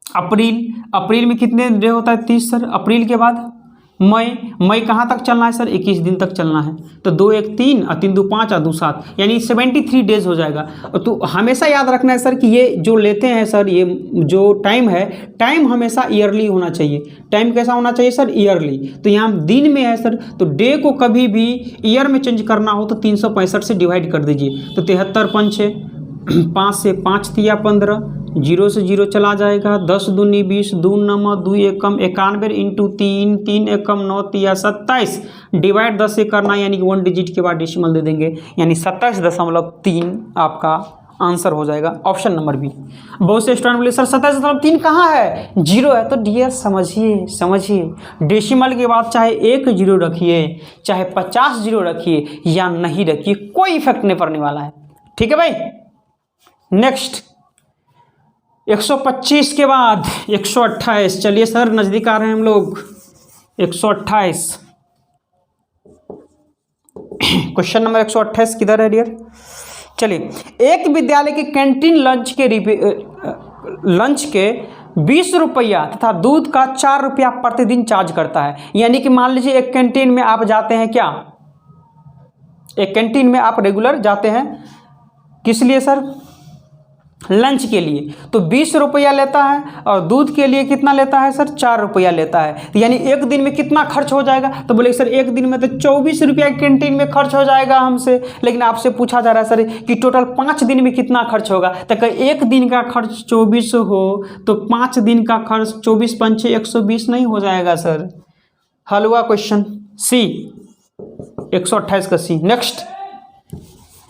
A: अप्रैल में कितने डे होता है 30 सर। अप्रैल के बाद मई कहाँ तक चलना है सर, 21 दिन तक चलना है। तो 2 1 3 और 3 2 5 और 2 7 यानी 73 डेज हो जाएगा। तो हमेशा याद रखना है सर कि ये जो लेते हैं सर, ये जो टाइम है, टाइम हमेशा ईयरली होना चाहिए। टाइम कैसा होना चाहिए सर, ईयरली। तो यहाँ दिन में है सर, तो डे को कभी भी ईयर में चेंज करना हो तो 365 से डिवाइड कर दीजिए। तो 73 5 6 5 से 5 तिया 15, 0 से 0 चला जाएगा, 10 दूनी 20, 2 9 2 एकम 91 इंटू 3 3 एकम 9 तिया 27 डिवाइड 10 से करना, यानी कि 1 डिजिट के बाद डेसिमल दे देंगे, यानी 27.3 आपका आंसर हो जाएगा, ऑप्शन नंबर बी। बहुत से स्टूडेंट बोले सर 27.3 कहाँ है, 0 है। तो डियर समझिए डेसिमल के बाद चाहे 1 0 रखिए, चाहे 50 0 रखिए या नहीं रखिए, कोई इफेक्ट नहीं पड़ने वाला है। ठीक है भाई, नेक्स्ट 125 के बाद 128। चलिए सर नज़दीक आ रहे हैं हम लोग, 128 क्वेश्चन नंबर 128 किधर है डियर। चलिए, एक विद्यालय के कैंटीन लंच के 20 रुपया तथा दूध का 4 रुपया प्रतिदिन चार्ज करता है। यानी कि मान लीजिए एक कैंटीन में आप जाते हैं, क्या एक कैंटीन में आप रेगुलर जाते हैं, किस लिए सर, लंच के लिए, तो 20 रुपया लेता है, और दूध के लिए कितना लेता है सर, 4 रुपया लेता है। तो यानी एक दिन में कितना खर्च हो जाएगा, तो बोले सर एक दिन में तो 24 रुपया कैंटीन में खर्च हो जाएगा हमसे। लेकिन आपसे पूछा जा रहा है सर कि टोटल 5 दिन में कितना खर्च होगा, तो कहीं एक दिन का खर्च 24 हो तो 5 दिन का खर्च 24 पंचे 120 नहीं हो जाएगा सर। हल हुआ क्वेश्चन सी, 128 का सी। नेक्स्ट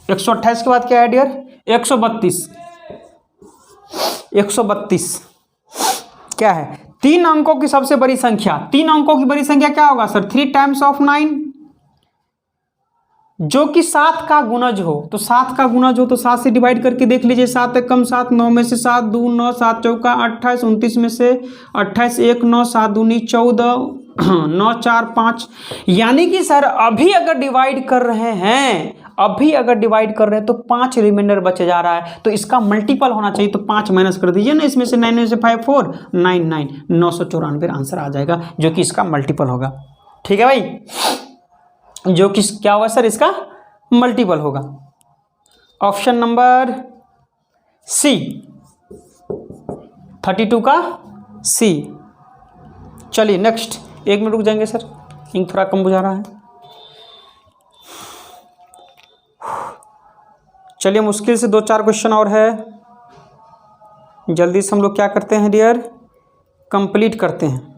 A: 128 के बाद क्या है डियर, 132। 132 क्या है, 3 अंकों की सबसे बड़ी संख्या। 3 अंकों की बड़ी संख्या क्या होगा सर, 3 टाइम्स ऑफ 9, जो कि 7 का गुणज हो। तो 7 का गुणज हो तो 7 से डिवाइड करके देख लीजिए, 7 एक कम 7, 9 में से 7 2 9, 7 चौका 28, 29 में से 28 1 9, 7 दूनी 14, 9 4 5। यानी कि सर अभी अगर डिवाइड कर रहे हैं, अभी अगर डिवाइड कर रहे हैं तो 5 रिमाइंडर बचे जा रहा है, तो इसका मल्टीपल होना चाहिए। तो 5 माइनस कर दीजिए ना, इसमें से 9 में से 5 4 9 9, 994 आंसर आ जाएगा, जो कि इसका मल्टीपल होगा। ठीक है भाई, जो कि क्या होगा सर, इसका मल्टीपल होगा। ऑप्शन नंबर सी, 32 का सी। चलिए नेक्स्ट, 1 मिनट रुक जाएंगे सर, इंक थोड़ा कम बुझा रहा है। चलिए मुश्किल से 2-4 क्वेश्चन और है, जल्दी से हम लोग क्या करते हैं डियर, कंप्लीट करते हैं।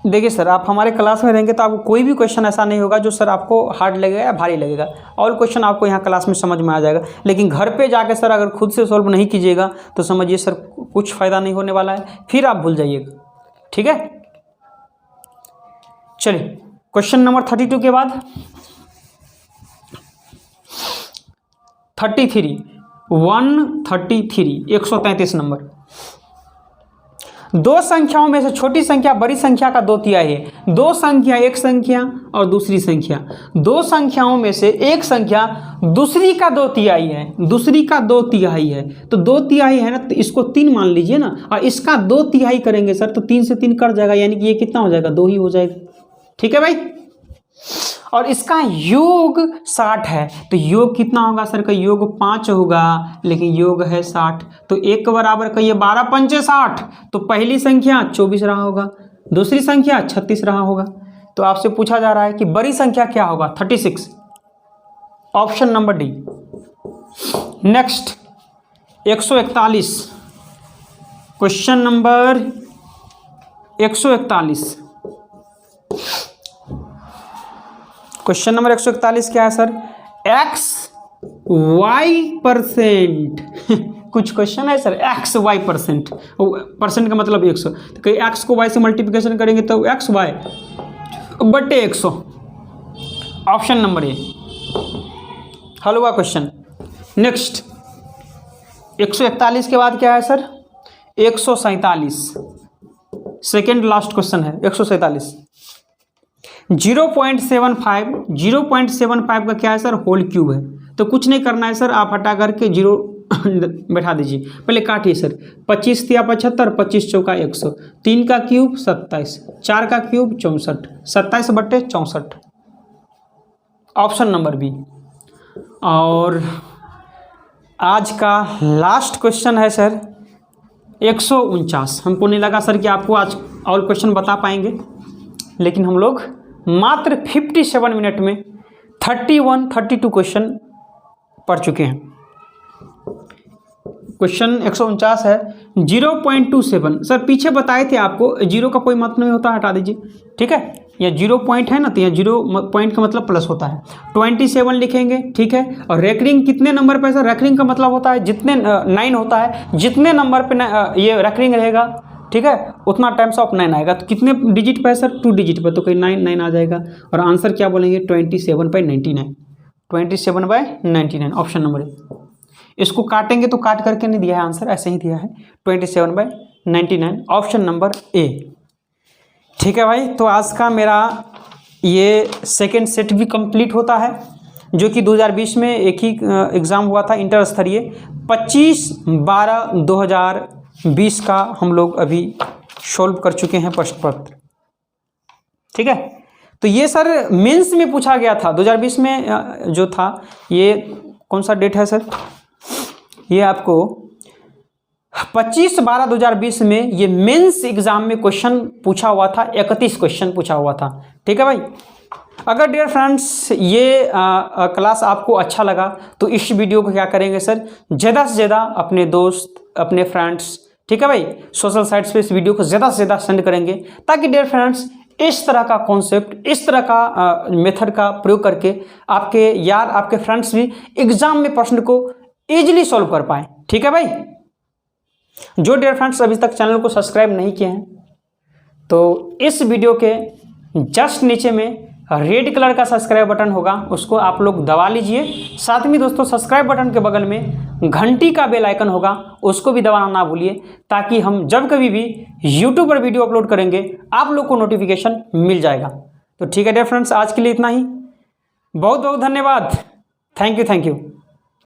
A: देखिए सर, आप हमारे क्लास में रहेंगे तो आपको कोई भी क्वेश्चन ऐसा नहीं होगा जो सर आपको हार्ड लगेगा या भारी लगेगा। ऑल क्वेश्चन आपको यहाँ क्लास में समझ में आ जाएगा। लेकिन घर पे जाके सर अगर खुद से सॉल्व नहीं कीजिएगा तो समझिए सर कुछ फ़ायदा नहीं होने वाला है, फिर आप भूल जाइएगा। ठीक है, चलिए क्वेश्चन नंबर 32 के बाद 33, 133, 133 नंबर। दो संख्याओं में से छोटी संख्या बड़ी संख्या का 2/3 है। दो संख्या, एक संख्या और दूसरी संख्या, दो संख्याओं में से एक संख्या दूसरी का 2/3 है, दूसरी का 2/3 है। तो 2/3 है ना, तो इसको 3 मान लीजिए ना, और इसका 2/3 करेंगे सर तो 3 से 3 कट जाएगा, यानी कि ये कितना हो जाएगा, 2 ही हो जाएगा। ठीक है भाई, और इसका योग 60 है, तो योग कितना होगा सर का, योग 5 होगा, लेकिन योग है 60। तो 1 के बराबर कहिए 12 पंचे 60, तो पहली संख्या 24 रहा होगा, दूसरी संख्या 36 रहा होगा। तो आपसे पूछा जा रहा है कि बड़ी संख्या क्या होगा, 36, option number D. Next 141, question number 141। Question number 141 क्या है सर, एक्स वाई परसेंट। कुछ क्वेश्चन है sir, x y percent, percent का मतलब 100, तो कहीं एक्स को वाई से मल्टीप्लिकेशन करेंगे तो एक्स वाई बटे 100, ऑप्शन नंबर ए। हल हुआ क्वेश्चन। नेक्स्ट 141 के बाद क्या है सर, 147, सेकेंड लास्ट क्वेश्चन है 147। 0.75, 0.75 का क्या है सर, होल क्यूब है। तो कुछ नहीं करना है सर, आप हटा करके 0 बैठा दीजिए, पहले काटिए सर। 25 तिया 75, 25 चौका 100, 3 का क्यूब 27, 4 का क्यूब 64, 27 बटे 64, ऑप्शन नंबर बी। और आज का लास्ट क्वेश्चन है सर 149। हमको नहीं लगा सर कि आपको आज ऑल क्वेश्चन बता पाएंगे, लेकिन हम लोग मात्र 57 मिनट में 32 क्वेश्चन पढ़ चुके हैं। क्वेश्चन 149 है 0.27। सर पीछे बताए थे आपको, जीरो का कोई मतलब नहीं होता, हटा दीजिए। ठीक है, या 0 पॉइंट है ना, तो यहाँ 0 पॉइंट का मतलब प्लस होता है। 27 लिखेंगे, ठीक है। और रेकरिंग कितने नंबर पे सर, रेकरिंग का मतलब होता है जितने 9 होता है, जितने नंबर पे ये रेकरिंग रहेगा, ठीक है, उतना टाइम्स ऑफ 9 आएगा। तो कितने डिजिट पे है सर, 2 डिजिट पे, तो कहीं 9 आ जाएगा। और आंसर क्या बोलेंगे, 27/99, 27/99, ऑप्शन नंबर ए। इसको काटेंगे तो काट करके नहीं दिया है आंसर, ऐसे ही दिया है 27/99, ऑप्शन नंबर ए। ठीक है भाई, तो आज का मेरा ये सेकेंड सेट भी कंप्लीट होता है, जो कि 2020 में एक ही एग्ज़ाम हुआ था इंटर स्तरीय। 25/12/2020 का हम लोग अभी सॉल्व कर चुके हैं प्रश्न पत्र। ठीक है, तो ये सर मेंस में पूछा गया था 2020 में, जो था ये कौन सा डेट है सर, ये आपको 25/12/2020 में ये मेंस एग्जाम में क्वेश्चन पूछा हुआ था, 31 क्वेश्चन पूछा हुआ था। ठीक है भाई। अगर डियर फ्रेंड्स ये क्लास आपको अच्छा लगा तो इस वीडियो को क्या करेंगे सर, ज़्यादा से ज़्यादा अपने दोस्त, अपने फ्रेंड्स, ठीक है भाई, सोशल साइट्स पे इस वीडियो को ज़्यादा से ज़्यादा सेंड करेंगे, ताकि डियर फ्रेंड्स इस तरह का कॉन्सेप्ट, इस तरह का मेथड का प्रयोग करके आपके यार, आपके फ्रेंड्स भी एग्जाम में प्रश्न को ईजिली सॉल्व कर पाए। ठीक है भाई। जो डियर फ्रेंड्स अभी तक चैनल को सब्सक्राइब नहीं किए हैं तो इस वीडियो के जस्ट नीचे में रेड कलर का सब्सक्राइब बटन होगा, उसको आप लोग दबा लीजिए। साथ में दोस्तों सब्सक्राइब बटन के बगल में घंटी का बेल आइकन होगा, उसको भी दबाना ना भूलिए, ताकि हम जब कभी भी यूट्यूब पर वीडियो अपलोड करेंगे आप लोग को नोटिफिकेशन मिल जाएगा। तो ठीक है डियर फ्रेंड्स, आज के लिए इतना ही। बहुत बहुत धन्यवाद। Thank you.